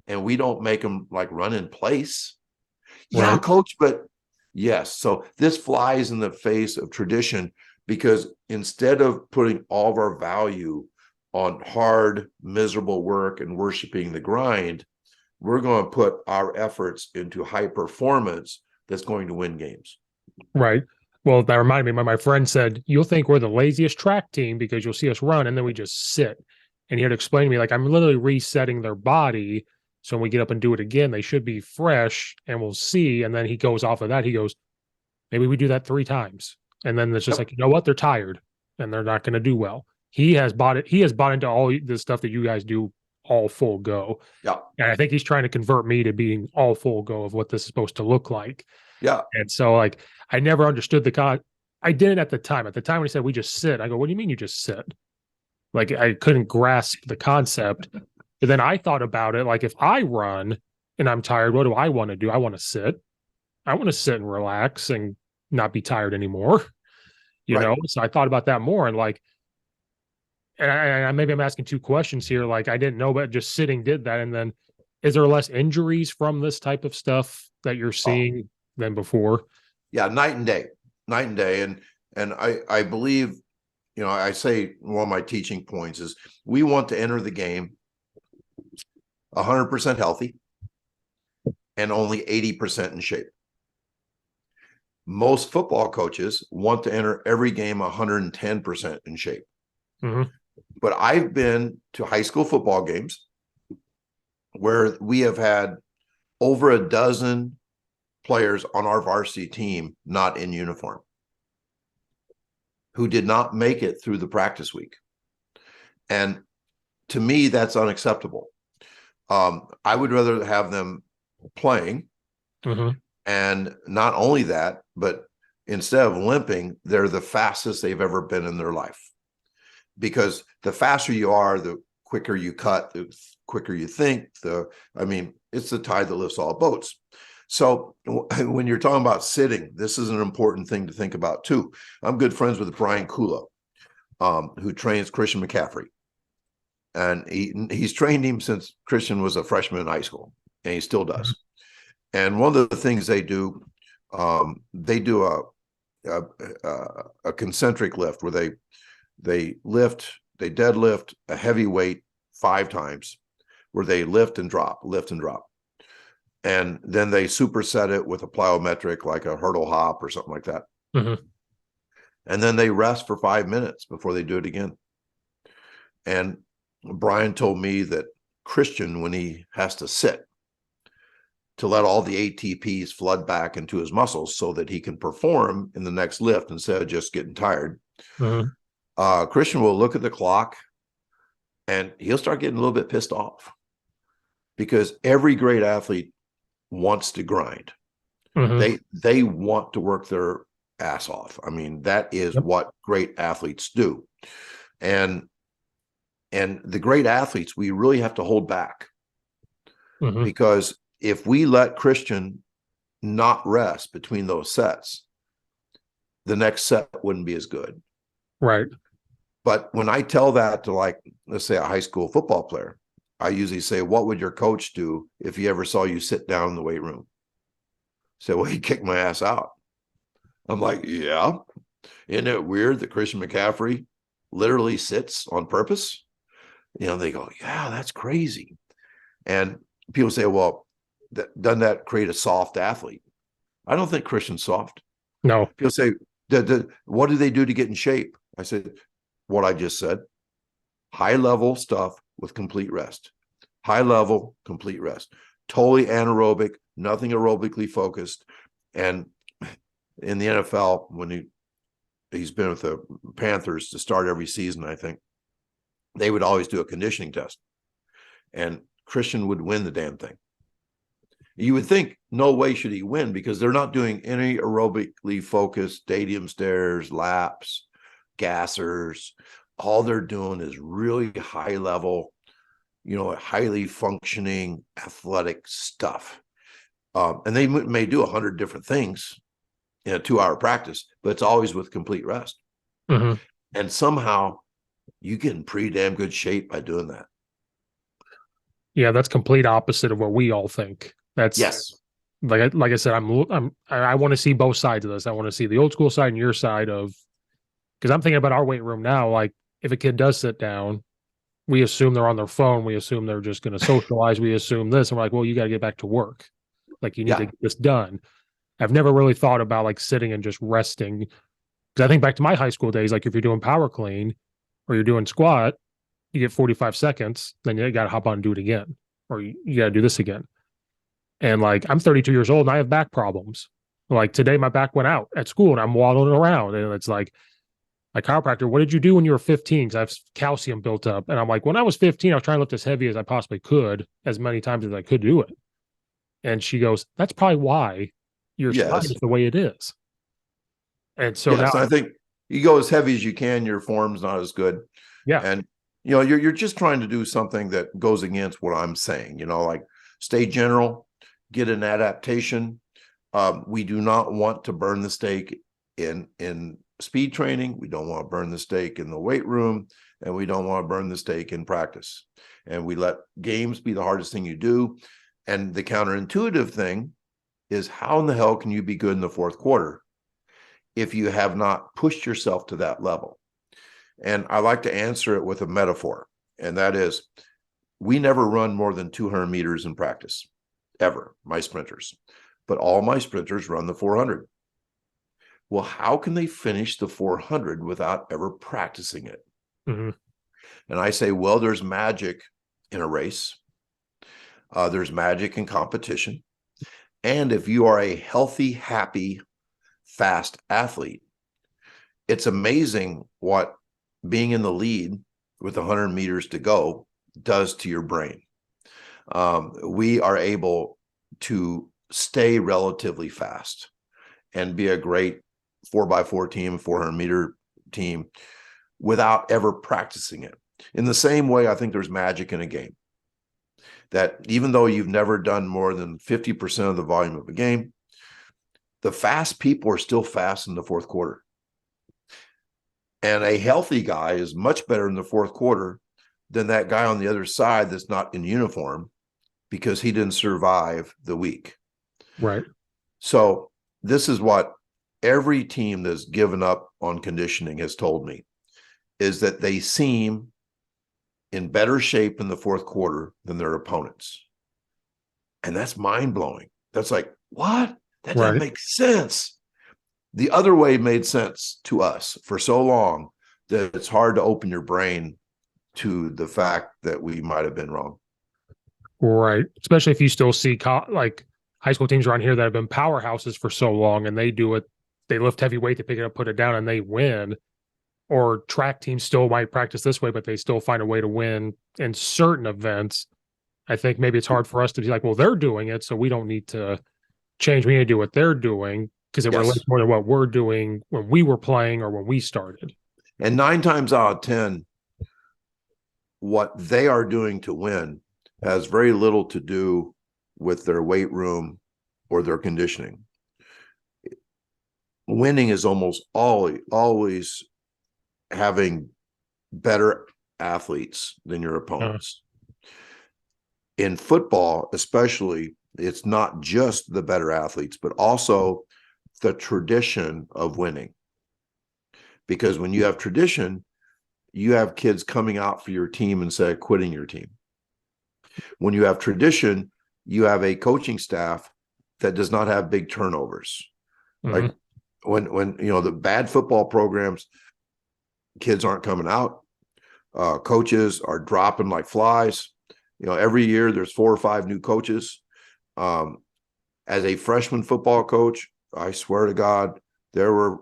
and we don't make them like run in place. Yeah, Right. coach, but yes. So this flies in the face of tradition, because instead of putting all of our value on hard, miserable work and worshiping the grind, we're going to put our efforts into high performance that's going to win games. Right. Well, that reminded me, my friend said, you'll think we're the laziest track team because you'll see us run and then we just sit. And he had to explain to me, like, I'm literally resetting their body. So when we get up and do it again, they should be fresh and we'll see. And then he goes off of that. He goes, maybe we do that 3 times. And then it's just Yep. like, you know what? They're tired and they're not going to do well. He has bought it. He has bought into all the stuff that you guys do all full go. Yeah. And I think he's trying to convert me to being all full go of what this is supposed to look like. Yeah. And so, like, I never understood I didn't at the time. At the time when he said we just sit, I go, what do you mean you just sit? Like, I couldn't grasp the concept. But then I thought about it, like, if I run and I'm tired, what do I want to do? I want to sit. I want to sit and relax and not be tired anymore. You Right. know? So I thought about that more, and like, and maybe I'm asking 2 questions here. Like, I didn't know, but just sitting did that. And then is there less injuries from this type of stuff that you're Oh, seeing than before? yeah. Night and day. Night and day. And I believe, I say one of my teaching points is we want to enter the game 100% healthy and only 80% in shape. Most football coaches want to enter every game 110% in shape. Mm-hmm. But I've been to high school football games where we have had over a dozen players on our varsity team not in uniform who did not make it through the practice week. And to me, that's unacceptable. I would rather have them playing. Mm-hmm. And not only that, but instead of limping, they're the fastest they've ever been in their life. Because the faster you are, the quicker you cut, the quicker you think. It's the tide that lifts all boats. So when you're talking about sitting, this is an important thing to think about too. I'm good friends with Brian Kula, who trains Christian McCaffrey. And he's trained him since Christian was a freshman in high school, and he still does. Mm-hmm. And one of the things they do a concentric lift where they deadlift a heavy weight 5 times, where they lift and drop. And then they superset it with a plyometric, like a hurdle hop or something like that. Mm-hmm. And then they rest for 5 minutes before they do it again. And Brian told me that Christian, when he has to sit, to let all the ATPs flood back into his muscles so that he can perform in the next lift instead of just getting tired. Mm-hmm. Christian will look at the clock and he'll start getting a little bit pissed off, because every great athlete wants to grind. Mm-hmm. They want to work their ass off. I mean, that is what great athletes do. And the great athletes, we really have to hold back. Mm-hmm. Because if we let Christian not rest between those sets, the next set wouldn't be as good. Right. But when I tell that to, like, let's say a high school football player, I usually say, what would your coach do if he ever saw you sit down in the weight room? Say, well, he'd kick my ass out. I'm like, yeah. Isn't it weird that Christian McCaffrey literally sits on purpose? They go, yeah, that's crazy. And people say, well, doesn't that create a soft athlete? I don't think Christian's soft. No. People say, what do they do to get in shape? I said, what I just said. High level stuff with complete rest. High level, complete rest. Totally anaerobic, nothing aerobically focused. And in the NFL, when he's been with the Panthers to start every season, I think, they would always do a conditioning test. And Christian would win the damn thing. You would think, no way should he win, because they're not doing any aerobically focused stadium stairs, laps, gassers. All they're doing is really high level, highly functioning athletic stuff. And they may do 100 different things in a 2-hour practice, but it's always with complete rest. Mm-hmm. And somehow you get in pretty damn good shape by doing that. Yeah, that's complete opposite of what we all think. That's Yes. like I said, I want to see both sides of this. I want to see the old school side and your side of, because I'm thinking about our weight room now. Like if a kid does sit down, we assume they're on their phone. We assume they're just going to socialize. We assume this. And we're like, well, you got to get back to work. Like you need Yeah. to get this done. I've never really thought about like sitting and just resting. Because I think back to my high school days, like if you're doing power clean or you're doing squat, you get 45 seconds, then you got to hop on and do it again, or you got to do this again. And like I'm 32 years old and I have back problems. Like today, my back went out at school and I'm waddling around. And it's like, my chiropractor, what did you do when you were 15? Because I have calcium built up. And I'm like, when I was 15, I was trying to lift as heavy as I possibly could, as many times as I could do it. And she goes, that's probably why your spine Yes. is the way it is. And so now, Yes. I think you go as heavy as you can, your form's not as good. yeah, And you're just trying to do something that goes against what I'm saying, like stay general, get an adaptation. We do not want to burn the stake in speed training. We don't want to burn the stake in the weight room, and we don't want to burn the stake in practice. And we let games be the hardest thing you do. And the counterintuitive thing is, how in the hell can you be good in the fourth quarter if you have not pushed yourself to that level? And I like to answer it with a metaphor, and that is, we never run more than 200 meters in practice, ever, my sprinters. But all my sprinters run the 400. Well, how can they finish the 400 without ever practicing it? mm-hmm. And I say, well, there's magic in a race. There's magic in competition. And if you are a healthy, happy, fast athlete, it's amazing what being in the lead with 100 meters to go does to your brain. We are able to stay relatively fast and be a great 4x4 team, 400-meter team, without ever practicing it. In the same way, I think there's magic in a game, that even though you've never done more than 50% of the volume of a game, the fast people are still fast in the fourth quarter. And a healthy guy is much better in the fourth quarter than that guy on the other side that's not in uniform, because he didn't survive the week. Right. So this is what every team that's given up on conditioning has told me, is that they seem in better shape in the fourth quarter than their opponents. And that's mind-blowing. That's like, what? That doesn't make sense. The other way made sense to us for so long that it's hard to open your brain to the fact that we might have been wrong. Right. Especially if you still see like high school teams around here that have been powerhouses for so long, and they do it, they lift heavy weight, they pick it up, put it down, and they win. Or track teams still might practice this way, but they still find a way to win in certain events. I think maybe it's hard for us to be like, well, they're doing it, so we don't need to change. We need to do what they're doing, because it relates more to what we're doing when we were playing or when we started. And 9 times out of 10, what they are doing to win has very little to do with their weight room or their conditioning. Winning is almost always having better athletes than your opponents. In football, especially, it's not just the better athletes, but also the tradition of winning. Because when you have tradition, you have kids coming out for your team instead of quitting your team. When you have tradition, you have a coaching staff that does not have big turnovers. Mm-hmm. Like when the bad football programs, kids aren't coming out. Coaches are dropping like flies. Every year there's 4 or 5 new coaches. As a freshman football coach, I swear to God, there were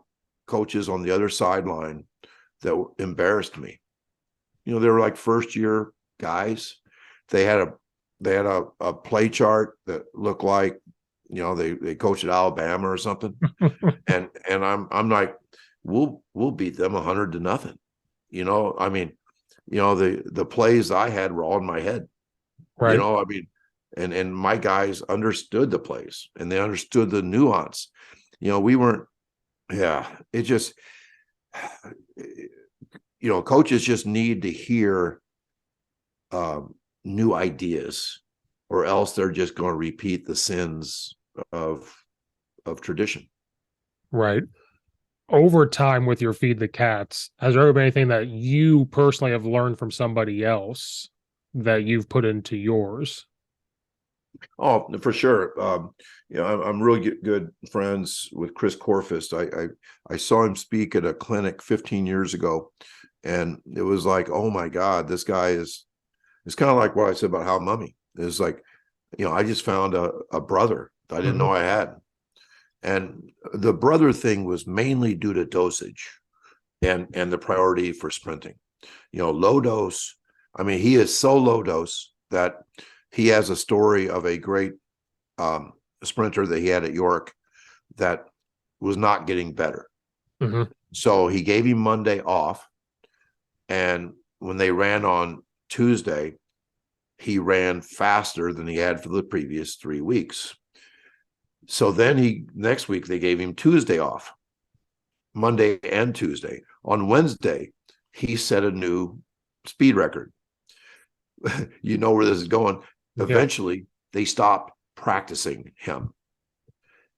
coaches on the other sideline that embarrassed me. They were like first year guys. They had a play chart that looked like, they coached at Alabama or something. and I'm like, we'll beat them 100-0. The plays I had were all in my head. Right. And my guys understood the plays and they understood the nuance. We weren't, it just, coaches just need to hear new ideas, or else they're just going to repeat the sins of tradition. Right. Over time with your Feed the Cats, has there ever been anything that you personally have learned from somebody else that you've put into yours? Oh, for sure. I'm really good friends with Chris Corfist. I saw him speak at a clinic 15 years ago, and it was like, oh my God, this guy is. It's kind of like what I said about Hal Mummy. It's like, I just found a brother I didn't know I had, and the brother thing was mainly due to dosage, and the priority for sprinting. Low dose. I mean, he is so low dose that he has a story of a great sprinter that he had at York that was not getting better. So he gave him Monday off. And when they ran on Tuesday, he ran faster than he had for the previous 3 weeks. So then next week, they gave him Tuesday off, Monday and Tuesday. On Wednesday, he set a new speed record. You know where this is going. Eventually, they stopped practicing him,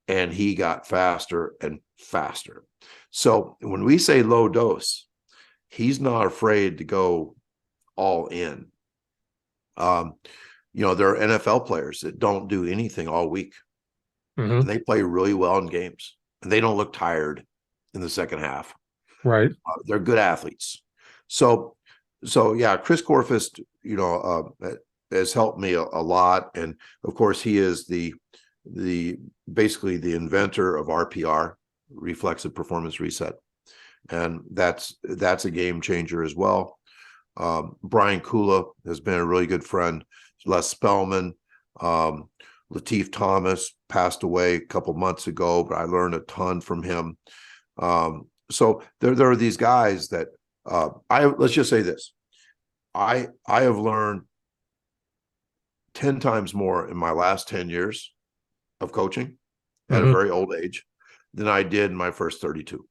and he got faster and faster. So when we say low dose, he's not afraid to go all in. There are NFL players that don't do anything all week, and they play really well in games, and they don't look tired in the second half. Right. They're good athletes. So yeah, Chris Corfist, has helped me a lot, and of course he is the basically the inventor of RPR, reflexive performance reset, and that's a game changer as well. Brian Kula has been a really good friend. Les Spellman, Lateef Thomas passed away a couple months ago, but I learned a ton from him. So there are these guys that let's just say this. I have learned 10 times more in my last 10 years of coaching at a very old age than I did in my first 32.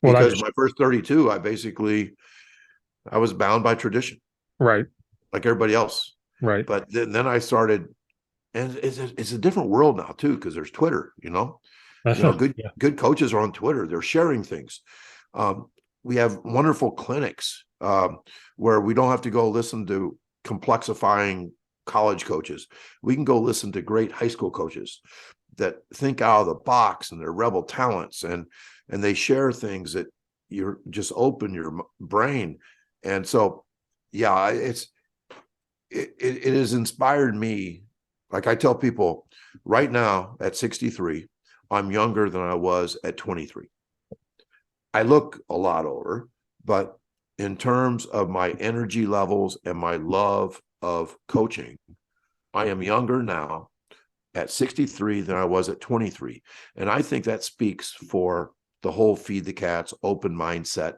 Well, because my first 32, I was bound by tradition. Right. Like everybody else. Right. But then I started, and it's a different world now too, because there's Twitter, good coaches are on Twitter. They're sharing things. We have wonderful clinics where we don't have to go listen to complexifying college coaches. We can go listen to great high school coaches that think out of the box, and they're rebel talents, and they share things that you're just open your brain. And so, yeah, it has inspired me. Like I tell people right now at 63, I'm younger than I was at 23. I look a lot older, but in terms of my energy levels and my love of coaching, I am younger now at 63 than I was at 23. And I think that speaks for the whole Feed the Cats open mindset.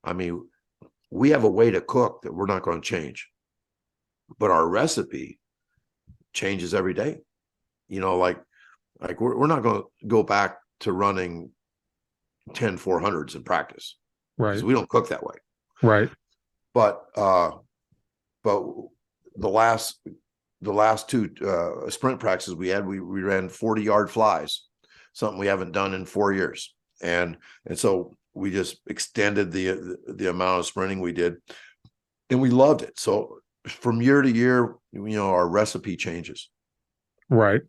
I mean, we have a way to cook that we're not going to change, but our recipe changes every day. Like we're not going to go back to running 10 400s in practice. Right. Because we don't cook that way. Right. But the last two sprint practices we had, we ran 40-yard flies, something we haven't done in 4 years. And so we just extended the amount of sprinting we did, and we loved it. So from year to year, our recipe changes. Right.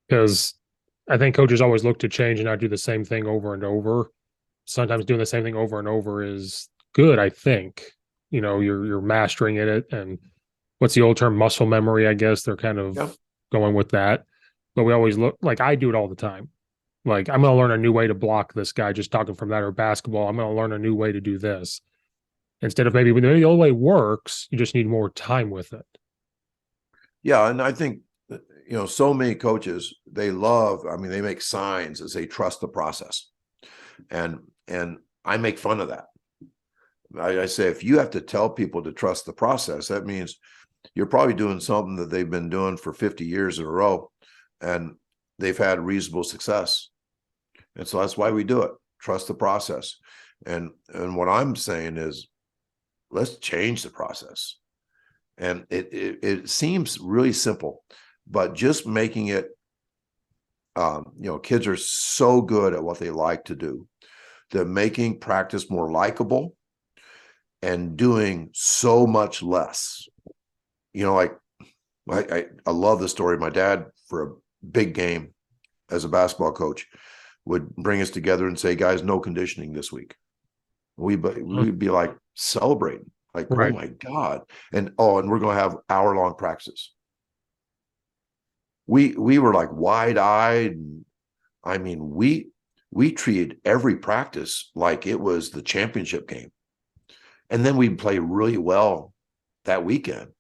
Because I think coaches always look to change and not do the same thing over and over. Sometimes doing the same thing over and over is good, I think. You're mastering it, and what's the old term, muscle memory, I guess they're kind of going with that. But we always look, like I do it all the time. Like, I'm going to learn a new way to block this guy, just talking from that, or basketball. I'm going to learn a new way to do this. Instead of maybe the old way works, you just need more time with it. Yeah. And I think, so many coaches, they make signs that say, trust the process. And I make fun of that. I say, if you have to tell people to trust the process, that means you're probably doing something that they've been doing for 50 years in a row, and they've had reasonable success. And so that's why we do it. Trust the process. And what I'm saying is, let's change the process. And it seems really simple, but just making it, kids are so good at what they like to do, that making practice more likable and doing so much less. Like I love the story. My dad, for a big game as a basketball coach, would bring us together and say, guys, no conditioning this week. We'd be like celebrating, like, Right. oh my God. And we're going to have hour-long practices. We were like wide-eyed. I mean, we treated every practice like it was the championship game. And then we'd play really well that weekend.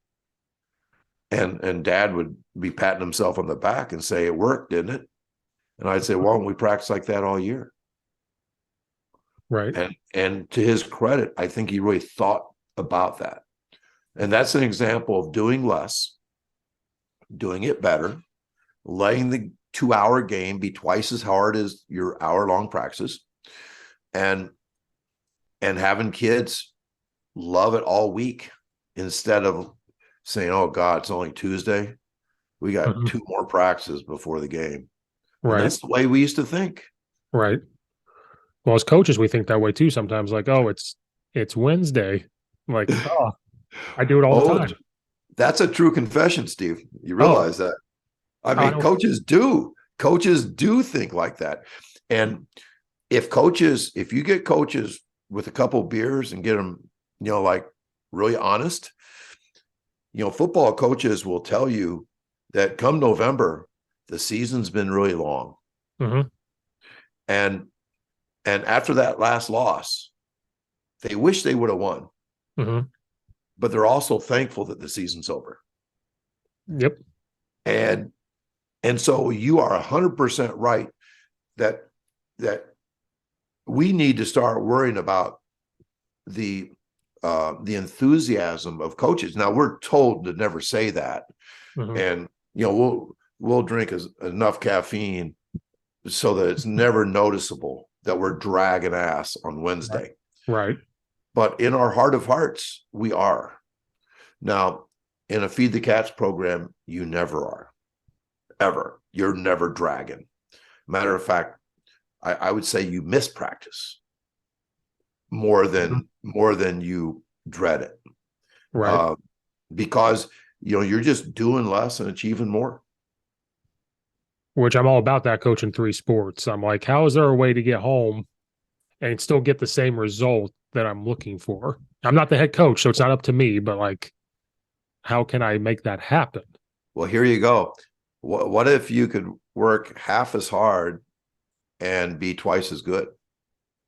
And Dad would be patting himself on the back and say, it worked, didn't it? And I'd say, why don't we practice like that all year? Right. And to his credit, I think he really thought about that. And that's an example of doing less, doing it better, letting the 2-hour game be twice as hard as your hour-long practice, and having kids love it all week, instead of saying, oh God, it's only Tuesday. We got 2 more practices before the game. And Right. that's the way we used to think. Right. Well, as coaches, we think that way too sometimes, like, oh, it's Wednesday. Like, oh, I do it all the time. That's a true confession, Steve. You Oh, realize that? I I mean, don't. coaches do think like that. And if you get coaches with a couple of beers and get them, like really honest, football coaches will tell you that come November, the season's been really long. Mm-hmm. And after that last loss, they wish they would have won. Mm-hmm. But they're also thankful that the season's over. Yep. And so you are 100% right that we need to start worrying about the enthusiasm of coaches. Now, we're told to never say that. Mm-hmm. And we'll drink enough caffeine so that it's never noticeable that we're dragging ass on Wednesday. Right. But in our heart of hearts, we are. Now, in a Feed the Cats program, you never are. Ever. You're never dragging. Matter of fact, I would say you miss practice more than you dread it. Right. Because you're just doing less and achieving more. Which I'm all about that, coaching 3 sports. I'm like, how is there a way to get home and still get the same result that I'm looking for? I'm not the head coach, so it's not up to me, but like, how can I make that happen? Well, here you go. What if you could work half as hard and be twice as good?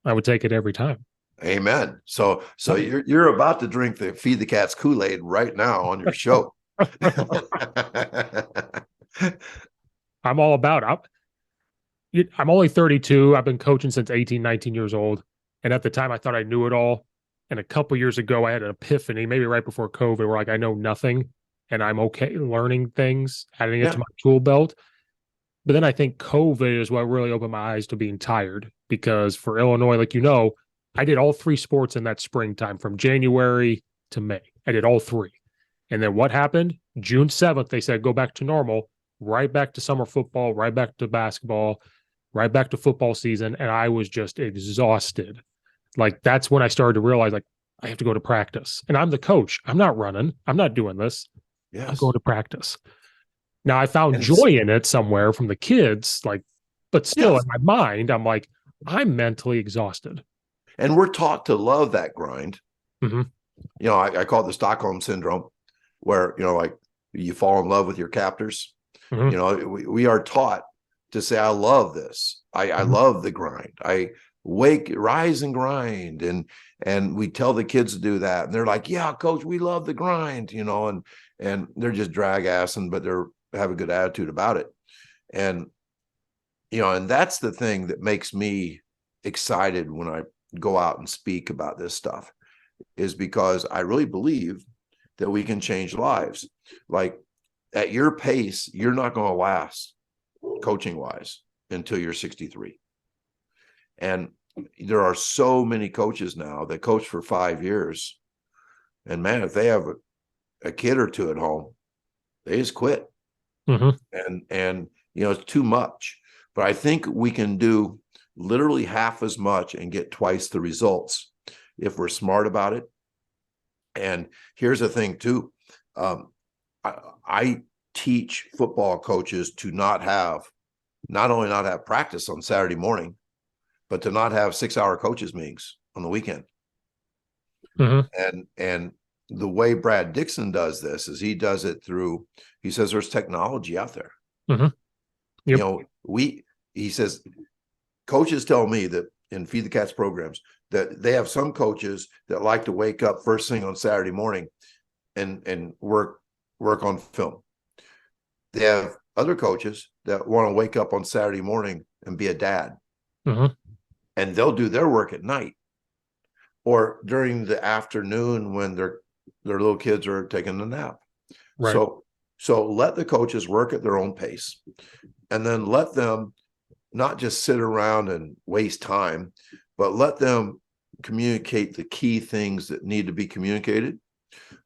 I would take it every time. Amen. So you're about to drink the Feed the Cats Kool-Aid right now on your show. I'm all about it. I'm only 32. I've been coaching since 18, 19 years old. And at the time, I thought I knew it all. And a couple years ago, I had an epiphany, maybe right before COVID, where like I know nothing and I'm okay learning things, adding it to my tool belt. But then I think COVID is what really opened my eyes to being tired, because for Illinois, like, I did all 3 sports in that springtime from January to May. I did all 3. And then what happened? June 7th, they said, go back to normal, right back to summer football, right back to basketball, right back to football season. And I was just exhausted. Like, that's when I started to realize, like, I have to go to practice. And I'm the coach. I'm not running. I'm not doing this. Yes. I'm going to practice. Now, I found joy in it somewhere from the kids, like, but still in my mind, I'm like, I'm mentally exhausted. And we're taught to love that grind. Mm-hmm. I call it the Stockholm syndrome, where, like, you fall in love with your captors. Mm-hmm. We are taught to say, I love this. I love the grind. I rise and grind. And we tell the kids to do that. And they're like, yeah, coach, we love the grind, and they're just drag assing, but they're have a good attitude about it. And, and that's the thing that makes me excited when I go out and speak about this stuff, is because I really believe that we can change lives. Like, at your pace, you're not going to last coaching wise until you're 63. And there are so many coaches now that coach for 5 years, and man, if they have a kid or two at home, they just quit. Mm-hmm. And it's too much. But I think we can do literally half as much and get twice the results if we're smart about it. And here's the thing too. I teach football coaches to not only not have practice on Saturday morning, but to not have 6-hour coaches meetings on the weekend. Mm-hmm. And the way Brad Dixon does this is he says there's technology out there. Mm-hmm. Yep. He says coaches tell me that in Feed the Cats programs that they have some coaches that like to wake up first thing on Saturday morning and work on film. They have other coaches that want to wake up on Saturday morning and be a dad. Mm-hmm. And they'll do their work at night or during the afternoon when their little kids are taking a nap. Right. So let the coaches work at their own pace, and then let them not just sit around and waste time, but let them communicate the key things that need to be communicated,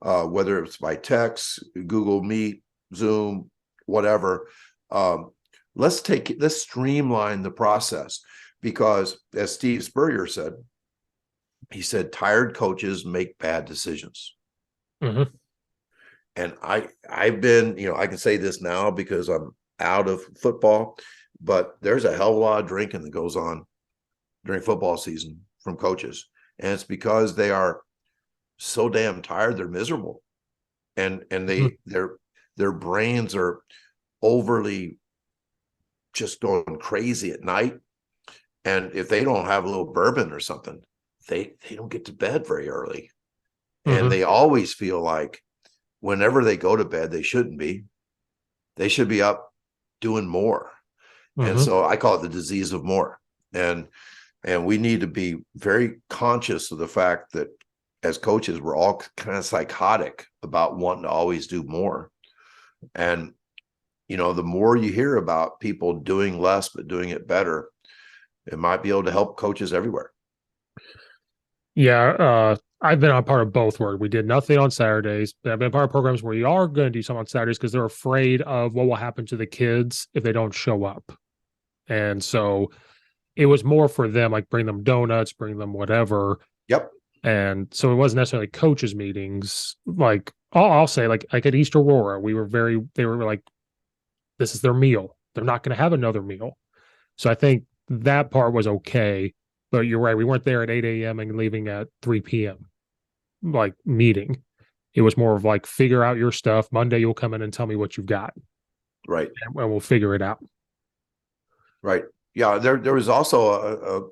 whether it's by text, Google Meet, Zoom, whatever. Let's streamline the process, because as Steve Spurrier said, he said, tired coaches make bad decisions. Mm-hmm. And I've been, I can say this now because I'm out of football, but there's a hell of a lot of drinking that goes on during football season from coaches. And it's because they are so damn tired, they're miserable. And their brains are overly just going crazy at night. And if they don't have a little bourbon or something, they don't get to bed very early. Mm-hmm. And they always feel like whenever they go to bed, they shouldn't be. They should be up doing more. Mm-hmm. And so I call it the disease of more. And we need to be very conscious of the fact that as coaches, we're all kind of psychotic about wanting to always do more. And, the more you hear about people doing less, but doing it better, it might be able to help coaches everywhere. Yeah. I've been a part of both where we did nothing on Saturdays. I've been part of programs where you are going to do something on Saturdays because they're afraid of what will happen to the kids if they don't show up. And so it was more for them, like bring them donuts, bring them whatever. Yep. And so it wasn't necessarily coaches meetings. Like I'll say like at East Aurora, they were like, this is their meal. They're not going to have another meal. So I think that part was okay. But you're right. We weren't there at 8 a.m. and leaving at 3 p.m. like meeting. It was more of like, figure out your stuff. Monday, you'll come in and tell me what you've got. Right. And we'll figure it out. Right. Yeah. There was also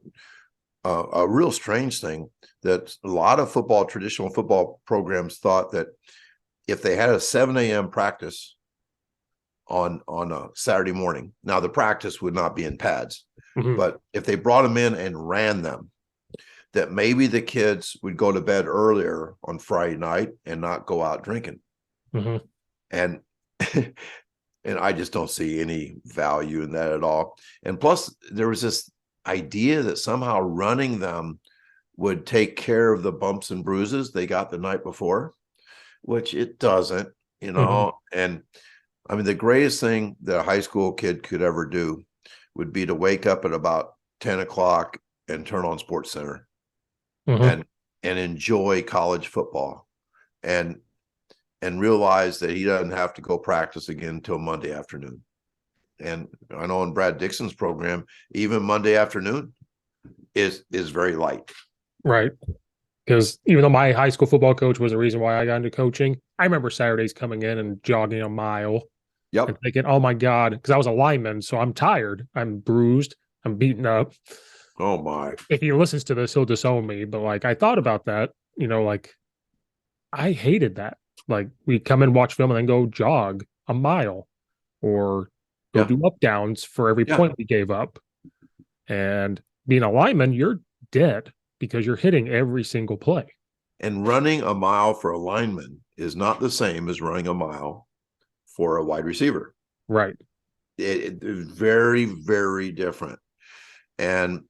a real strange thing that a lot of traditional football programs thought that if they had a 7 a.m. practice on a Saturday morning, now the practice would not be in pads, mm-hmm. but if they brought them in and ran them, that maybe the kids would go to bed earlier on Friday night and not go out drinking. Mm-hmm. And I just don't see any value in that at all. And plus, there was this idea that somehow running them would take care of the bumps and bruises they got the night before, which it doesn't, mm-hmm. And I mean, the greatest thing that a high school kid could ever do would be to wake up at about 10 o'clock and turn on Sports Center, mm-hmm. and enjoy college football and realize that he doesn't have to go practice again until Monday afternoon. And I know in Brad Dixon's program, even Monday afternoon is very light. Right. Because even though my high school football coach was the reason why I got into coaching, I remember Saturdays coming in and jogging a mile. Yep. And thinking, oh my God, because I was a lineman, so I'm tired, I'm bruised, I'm beaten up. Oh my. If he listens to this, he'll disown me. But like I thought about that, like I hated that. Like we'd come and watch film and then go jog a mile or go do up downs for every point we gave up. And being a lineman, you're dead because you're hitting every single play. And running a mile for a lineman is not the same as running a mile for a wide receiver. Right. It is very, very different. And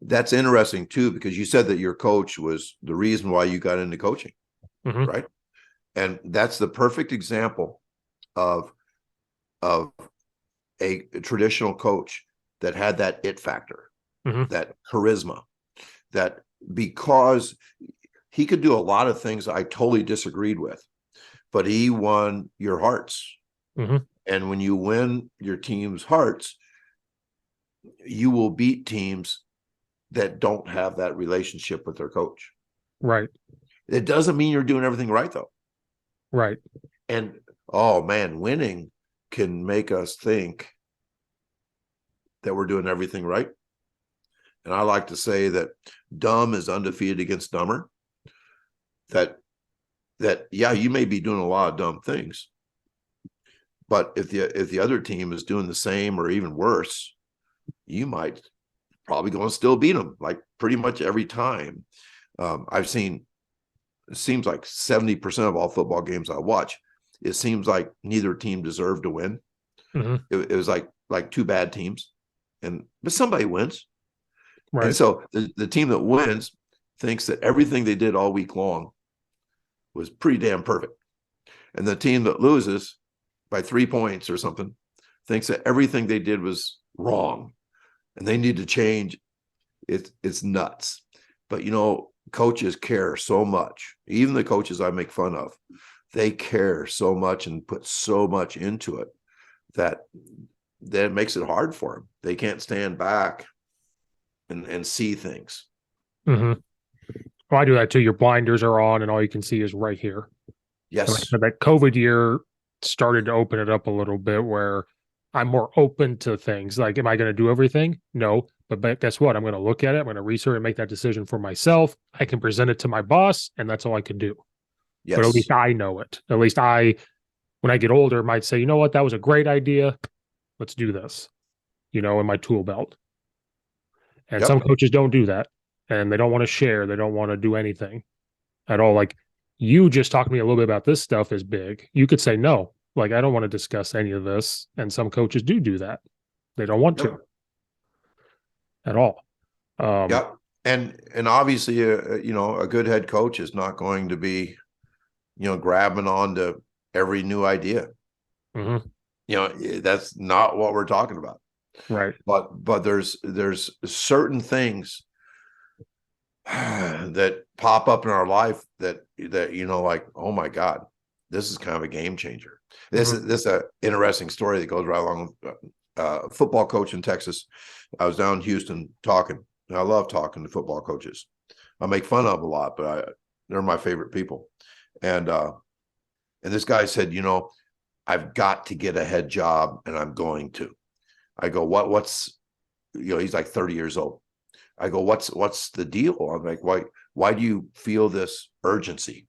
that's interesting too, because you said that your coach was the reason why you got into coaching, right? And that's the perfect example of a traditional coach that had that it factor, that charisma, that because he could do a lot of things I totally disagreed with, but he won your hearts. And when you win your team's hearts, you will beat teams that don't have that relationship with their coach. Right. It doesn't mean you're doing everything right, though. Right. And oh man, winning can make us think that we're doing everything right. And I like to say that dumb is undefeated against dumber. That yeah, you may be doing a lot of dumb things, but if the other team is doing the same or even worse, you might probably going to still beat them, like pretty much every time. I've seen, it seems like 70% of all football games I watch, it seems like neither team deserved to win. It was like two bad teams, but somebody wins. Right. And so the team that wins thinks that everything they did all week long was pretty damn perfect. And the team that loses by 3 points or something thinks that everything they did was wrong and they need to change. It's nuts. But, coaches care so much. Even the coaches I make fun of, they care so much and put so much into it that it makes it hard for them. They can't stand back and see things. Well, I do that too. Your blinders are on and all you can see is right here. Yes. So that COVID year started to open it up a little bit where I'm more open to things. Like, am I going to do everything? No. But guess what? I'm going to look at it. I'm going to research and make that decision for myself. I can present it to my boss, and that's all I can do. Yes. But at least I know it. At least when I get older, might say, you know what? That was a great idea. Let's do this, in my tool belt. And some coaches don't do that. And they don't want to share. They don't want to do anything at all. Like, you just talked to me a little bit about this stuff is big. You could say, no, like, I don't want to discuss any of this. And some coaches do that. They don't want to at all. And obviously, a good head coach is not going to be, grabbing onto every new idea. That's not what we're talking about. Right. But there's certain things that pop up in our life that like, oh my God, this is kind of a game changer. This is an interesting story that goes right along with football coach in Texas. I was down in Houston talking, and I love talking to football coaches. I make fun of them a lot, but they're my favorite people. And this guy said, I've got to get a head job, and I'm going to. I go, what's he's like 30 years old. I go, what's the deal? I'm like, why do you feel this urgency?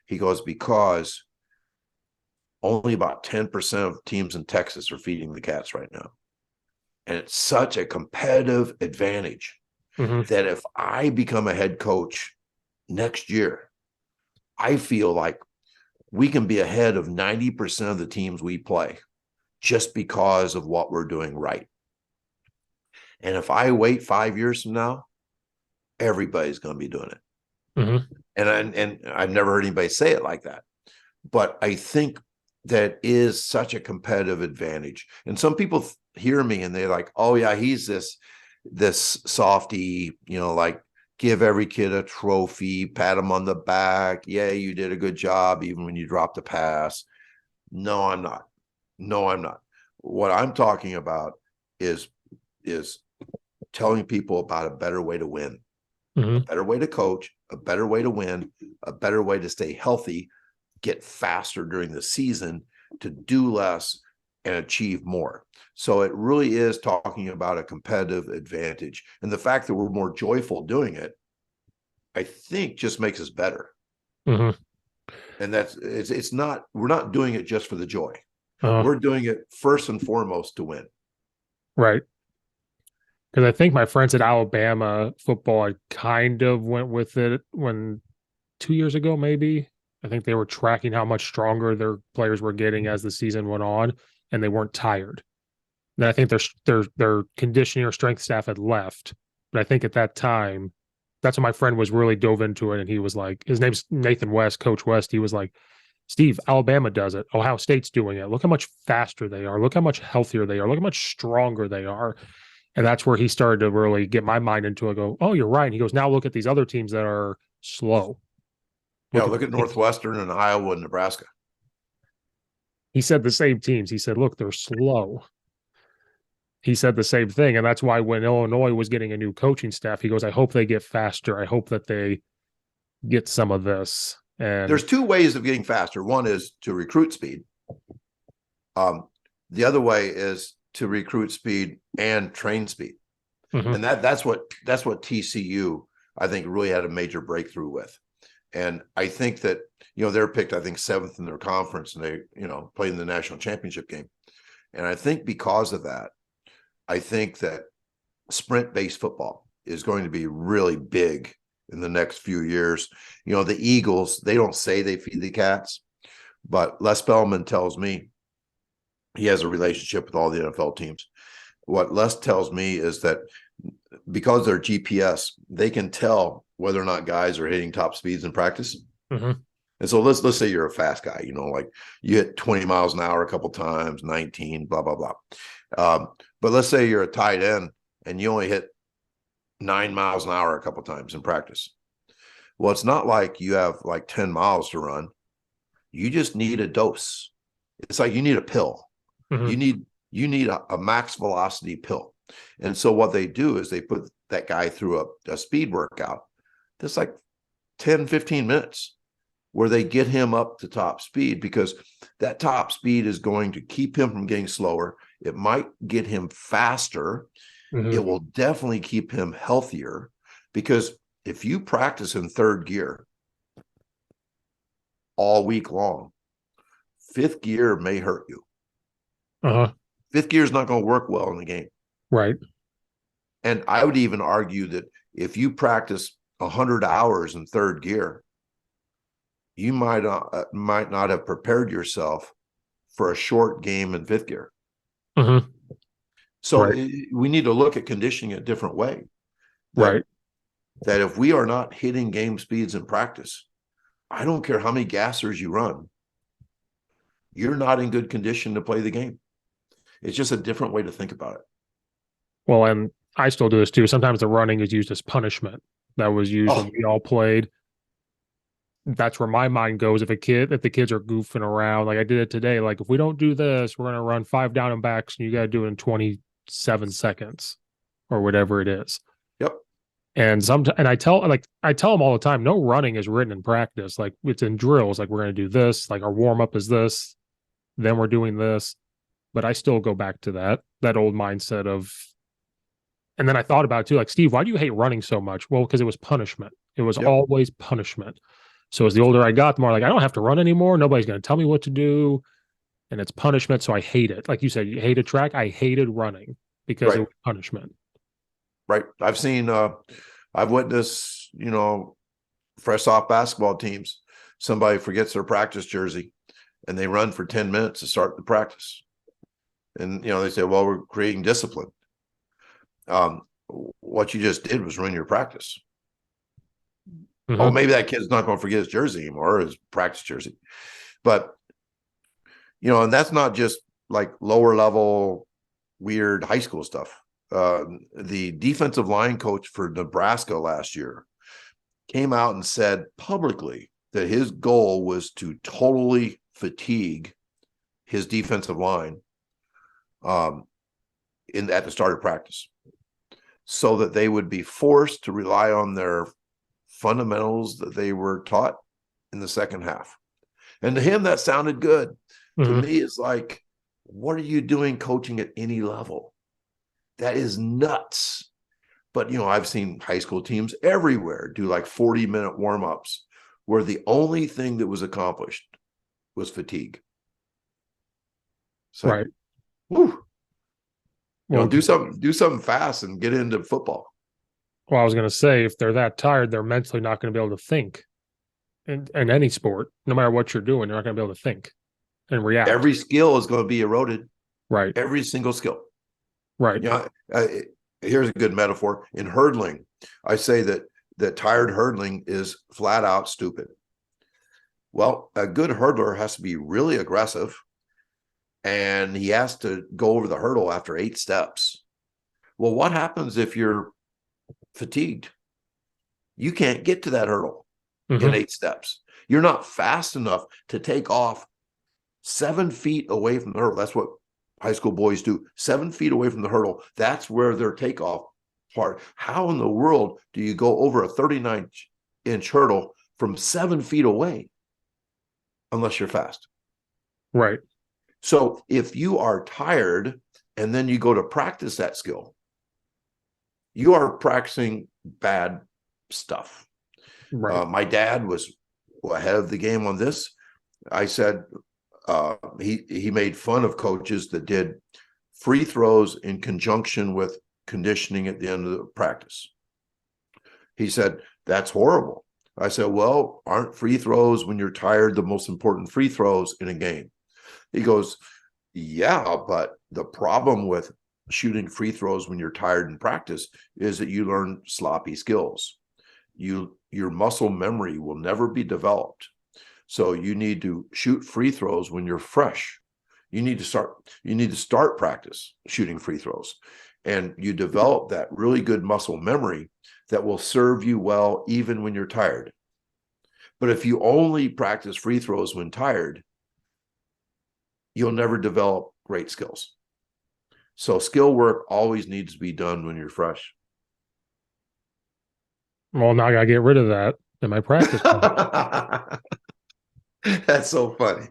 He goes, because only about 10% of teams in Texas are feeding the cats right now. And it's such a competitive advantage that if I become a head coach next year, I feel like we can be ahead of 90% of the teams we play just because of what we're doing right. And if I wait 5 years from now, everybody's going to be doing it. And I've never heard anybody say it like that. But I think that is such a competitive advantage. And some people hear me and they're like, oh yeah, he's this softy, like give every kid a trophy, pat him on the back. Yeah, you did a good job even when you dropped a pass. No, I'm not. What I'm talking about is telling people about a better way to win, a better way to coach, a better way to win, a better way to stay healthy, get faster during the season, to do less and achieve more. So it really is talking about a competitive advantage. And the fact that we're more joyful doing it, I think just makes us better. And it's not, we're not doing it just for the joy. We're doing it first and foremost to win. Right. Because I think my friends at Alabama football, I kind of went with it when 2 years ago, maybe. I think they were tracking how much stronger their players were getting as the season went on, and they weren't tired. And I think their conditioning or strength staff had left, But I think at that time, that's when my friend was really dove into it. And he was like, his name's Nathan West, Coach West. He was like, Steve, Alabama does it. Ohio State's doing it. Look how much faster they are. Look how much healthier they are. Look how much stronger they are. And that's where he started to really get my mind into it. Go, oh, you're right. And he goes, now look at these other teams that are slow. Look at Northwestern and Iowa and Nebraska. He said the same teams. He said, look, they're slow. He said the same thing. And that's why when Illinois was getting a new coaching staff, he goes, I hope they get faster. I hope that they get some of this. And there's two ways of getting faster. One is to recruit speed. The other way is to recruit speed and train speed. Mm-hmm. And that's what TCU, I think, really had a major breakthrough with. And I think that, they're picked, I think, 7th in their conference, and they, played in the national championship game. And I think because of that, I think that sprint-based football is going to be really big in the next few years. The Eagles, they don't say they feed the cats, but Les Spellman tells me he has a relationship with all the NFL teams. What Les tells me is that because they're GPS, they can tell whether or not guys are hitting top speeds in practice. Mm-hmm. And so let's say you're a fast guy, like you hit 20 miles an hour a couple times, 19, blah, blah, blah. But let's say you're a tight end and you only hit 9 miles an hour a couple times in practice. Well, it's not like you have like 10 miles to run. You just need a dose. It's like you need a pill. Mm-hmm. You need a max velocity pill. And so what they do is they put that guy through a speed workout that's like 10, 15 minutes where they get him up to top speed, because that top speed is going to keep him from getting slower. It might get him faster. Mm-hmm. It will definitely keep him healthier, because if you practice in third gear all week long, fifth gear may hurt you. Uh-huh. Fifth gear is not going to work well in the game. Right. And I would even argue that if you practice 100 hours in third gear, you might not have prepared yourself for a short game in fifth gear. Mm-hmm. So we need to look at conditioning a different way. That if we are not hitting game speeds in practice, I don't care how many gassers you run, you're not in good condition to play the game. It's just a different way to think about it. Well, and I still do this too. Sometimes the running is used as punishment. That was used when we all played. That's where my mind goes. If the kids are goofing around, like I did it today, like if we don't do this, we're going to run 5 down and backs, and you got to do it in 27 seconds or whatever it is. Yep. And I tell them all the time, no running is written in practice. Like it's in drills. Like we're going to do this. Like our warm up is this. Then we're doing this. But I still go back to that old mindset of. And then I thought about it too, like, Steve, why do you hate running so much? Well, because it was punishment. It was always punishment. So as the older I got, the more like, I don't have to run anymore. Nobody's going to tell me what to do. And it's punishment. So I hate it. Like you said, you hated track. I hated running because it was punishment. Right. I've witnessed, fresh off basketball teams, somebody forgets their practice jersey and they run for 10 minutes to start the practice. And, they say, well, we're creating discipline. What you just did was ruin your practice. Mm-hmm. Oh, maybe that kid's not going to forget his jersey anymore, or his practice jersey. But, and that's not just like lower level, weird high school stuff. The defensive line coach for Nebraska last year came out and said publicly that his goal was to totally fatigue his defensive line at the start of practice, so that they would be forced to rely on their fundamentals that they were taught in the second half. And to him, that sounded good. Mm-hmm. To me, it's like, what are you doing coaching at any level? That is nuts. But, I've seen high school teams everywhere do like 40-minute warm-ups where the only thing that was accomplished was fatigue. So, whew. Do something fast and get into football. Well, I was going to say, if they're that tired, they're mentally not going to be able to think. In any sport, no matter what you're doing, you're not going to be able to think and react. Every skill is going to be eroded. Right. Every single skill. Right. here's a good metaphor. In hurdling, I say that tired hurdling is flat out stupid. Well, a good hurdler has to be really aggressive, and he has to go over the hurdle after 8 steps. Well, what happens if you're fatigued? You can't get to that hurdle in 8 steps. You're not fast enough to take off 7 feet away from the hurdle. That's what high school boys do. 7 feet away from the hurdle. That's where their takeoff part. How in the world do you go over a 39-inch hurdle from 7 feet away? Unless you're fast. Right. So if you are tired and then you go to practice that skill, you are practicing bad stuff. Right. My dad was ahead of the game on this. I said he made fun of coaches that did free throws in conjunction with conditioning at the end of the practice. He said, that's horrible. I said, well, aren't free throws when you're tired the most important free throws in a game? He goes, yeah, but the problem with shooting free throws when you're tired in practice is that you learn sloppy skills. Your muscle memory will never be developed. So you need to shoot free throws when you're fresh. You need to start practice shooting free throws. And you develop that really good muscle memory that will serve you well even when you're tired. But if you only practice free throws when tired, you'll never develop great skills. So skill work always needs to be done when you're fresh. Well, now I got to get rid of that in my practice. That's so funny.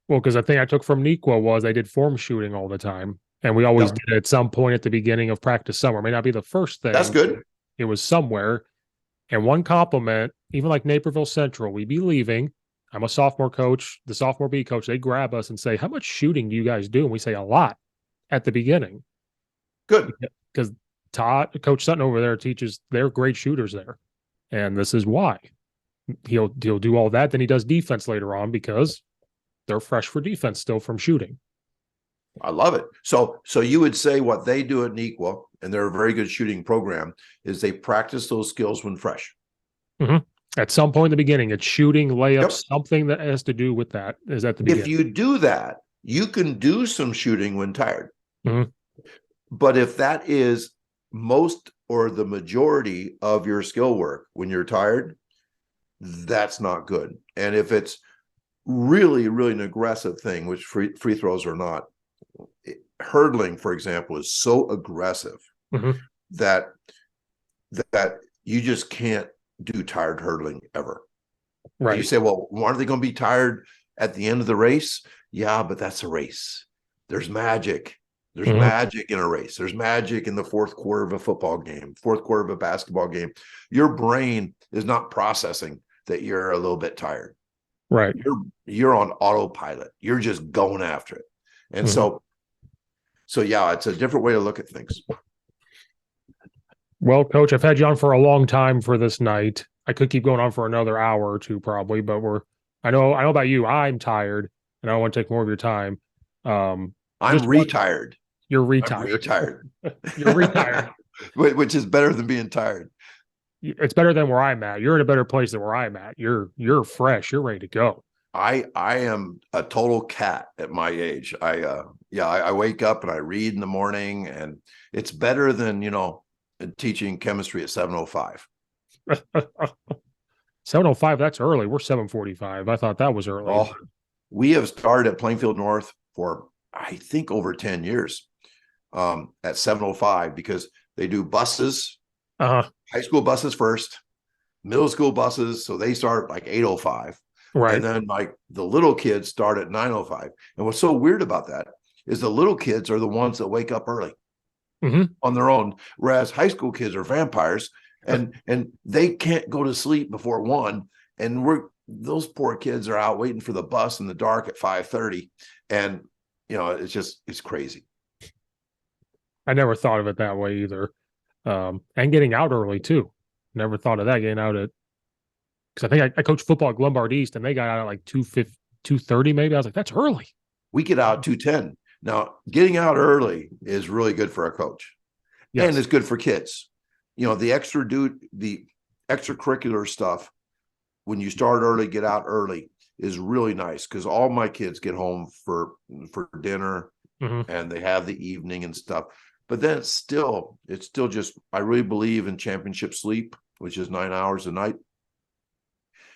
Well, because the thing I took from Nequa was I did form shooting all the time. And we always did it at some point at the beginning of practice somewhere. It may not be the first thing. That's good. It was somewhere. And one compliment, even like Naperville Central, we'd be leaving. I'm a sophomore coach. The sophomore B coach, they grab us and say, how much shooting do you guys do? And we say a lot at the beginning. Good. Because Coach Sutton over there teaches, they're great shooters there. And this is why. He'll do all that. Then he does defense later on because they're fresh for defense still from shooting. I love it. So you would say what they do at Nequa, and they're a very good shooting program, is they practice those skills when fresh. Mm-hmm. At some point in the beginning, it's shooting, layups, something that has to do with that is at the beginning. If you do that, you can do some shooting when tired. Mm-hmm. But if that is most or the majority of your skill work when you're tired, that's not good. And if it's really, really an aggressive thing, which free throws are not, hurdling, for example, is so aggressive that you just can't do tired hurdling ever. Right. You say, well, aren't they going to be tired at the end of the race? Yeah, but that's a race. There's magic. There's magic in a race. There's magic in the fourth quarter of a football game, fourth quarter of a basketball game. Your brain is not processing that you're a little bit tired. Right. You're on autopilot. You're just going after it. And so yeah, it's a different way to look at things. Well, Coach, I've had you on for a long time for this night. I could keep going on for another hour or two probably, but I know about you. I'm tired and I don't want to take more of your time. I'm retired. You're retired. I'm retired. You're retired. Which is better than being tired. It's better than where I'm at. You're in a better place than where I'm at. You're fresh. You're ready to go. I am a total cat at my age. I wake up and I read in the morning, and it's better than, teaching chemistry at 7:05. 7:05, that's early. We're 7:45. I thought that was early. Oh, we have started at Plainfield North for, I think, over 10 years at 7:05 because they do buses, high school buses first, middle school buses. So they start like 8:05. Right. And then like the little kids start at 9:05. And what's so weird about that is the little kids are the ones that wake up early on their own, whereas high school kids are vampires and they can't go to sleep before 1. And those poor kids are out waiting for the bus in the dark at 5:30. And it's crazy. I never thought of it that way either. And getting out early too. Never thought of that, getting out at, because I think I coached football at Lombard East and they got out at like 2:30 maybe. I was like, that's early. We get out at 2:10. Now, getting out early is really good for a coach. and Yes. it's good for kids. The extracurricular stuff, when you start early, get out early, is really nice, because all my kids get home for dinner, Hmm. and they have the evening and stuff. But then it's still just, I really believe in championship sleep, which is 9 hours a night.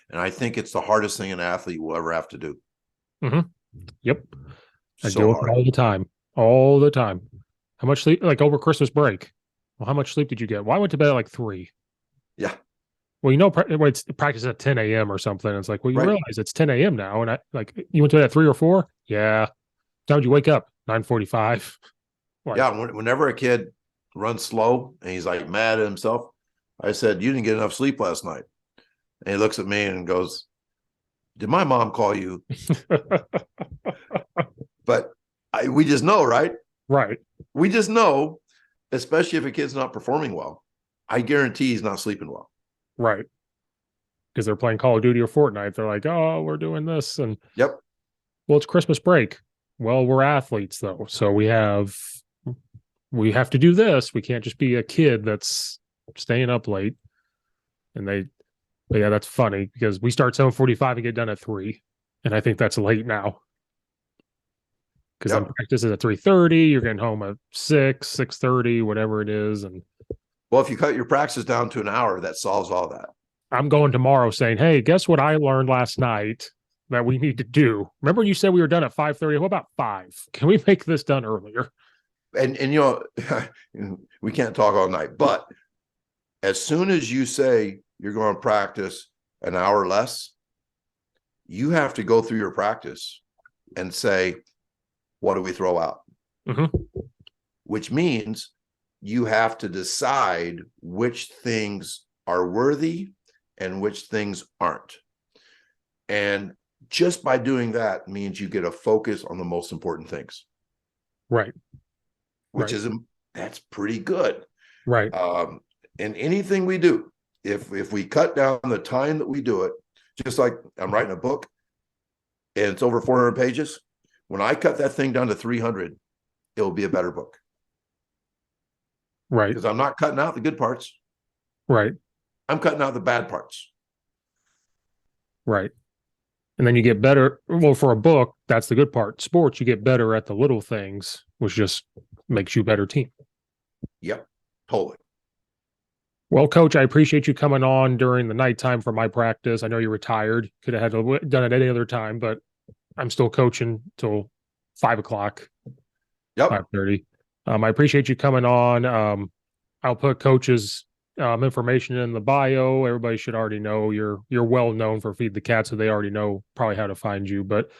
And I think it's the hardest thing an athlete will ever have to do. Hmm. Yep. I So deal with it hard. all the time. All the time. How much sleep? Like over Christmas break. Well, how much sleep did you get? Well, I went to bed at like 3. Yeah. Well, when it's practice at 10 a.m. or something. It's like, well, you Right. realize it's 10 a.m. now. And I like, you went to bed at 3 or 4? Yeah. Time did you wake up? 9:45. Like, Yeah. Whenever a kid runs slow and he's like mad at himself, I said, "You didn't get enough sleep last night." And he looks at me and goes, "Did my mom call you?" But we just know, right? right. We just know, especially if a kid's not performing well, I guarantee he's not sleeping well. Right. Because they're playing Call of Duty or Fortnite. They're like, oh, we're doing this. And Yep. well, it's Christmas break. Well, we're athletes though. So we have to do this. We can't just be a kid that's staying up late. But yeah, that's funny because we start 7:45 and get done at 3. And I think that's late now. Because then Yep. practice is at 3:30, you're getting home at 6, 6:30, whatever it is. And Well, if you cut your practice down to an hour, that solves all that. I'm going tomorrow saying, hey, guess what I learned last night that we need to do? Remember you said we were done at 5:30? What about 5? Can we make this done earlier? And we can't talk all night, but as soon as you say you're going to practice an hour less, you have to go through your practice and say, what do we throw out? Mhm. Which means you have to decide which things are worthy and which things aren't. And just by doing that means you get a focus on the most important things, Right. which is, that's pretty good. Right. And anything we do, if we cut down the time that we do it, just like I'm writing a book and it's over 400 pages, when I cut that thing down to 300, it'll be a better book. Right. Because I'm not cutting out the good parts. Right. I'm cutting out the bad parts. Right. And then you get better. Well, for a book, that's the good part. Sports, you get better at the little things, which just makes you a better team. Yep, totally. Well, Coach, I appreciate you coming on during the nighttime for my practice. I know you're retired. Could have done it any other time, but I'm still coaching till 5:00. Yep. 5:30. I appreciate you coming on. I'll put Coach's information in the bio. Everybody should already know you're well known for Feed the Cat, so they already know probably how to find you. But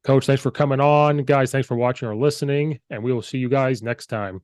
Coach, thanks for coming on. Guys, thanks for watching or listening, and we will see you guys next time.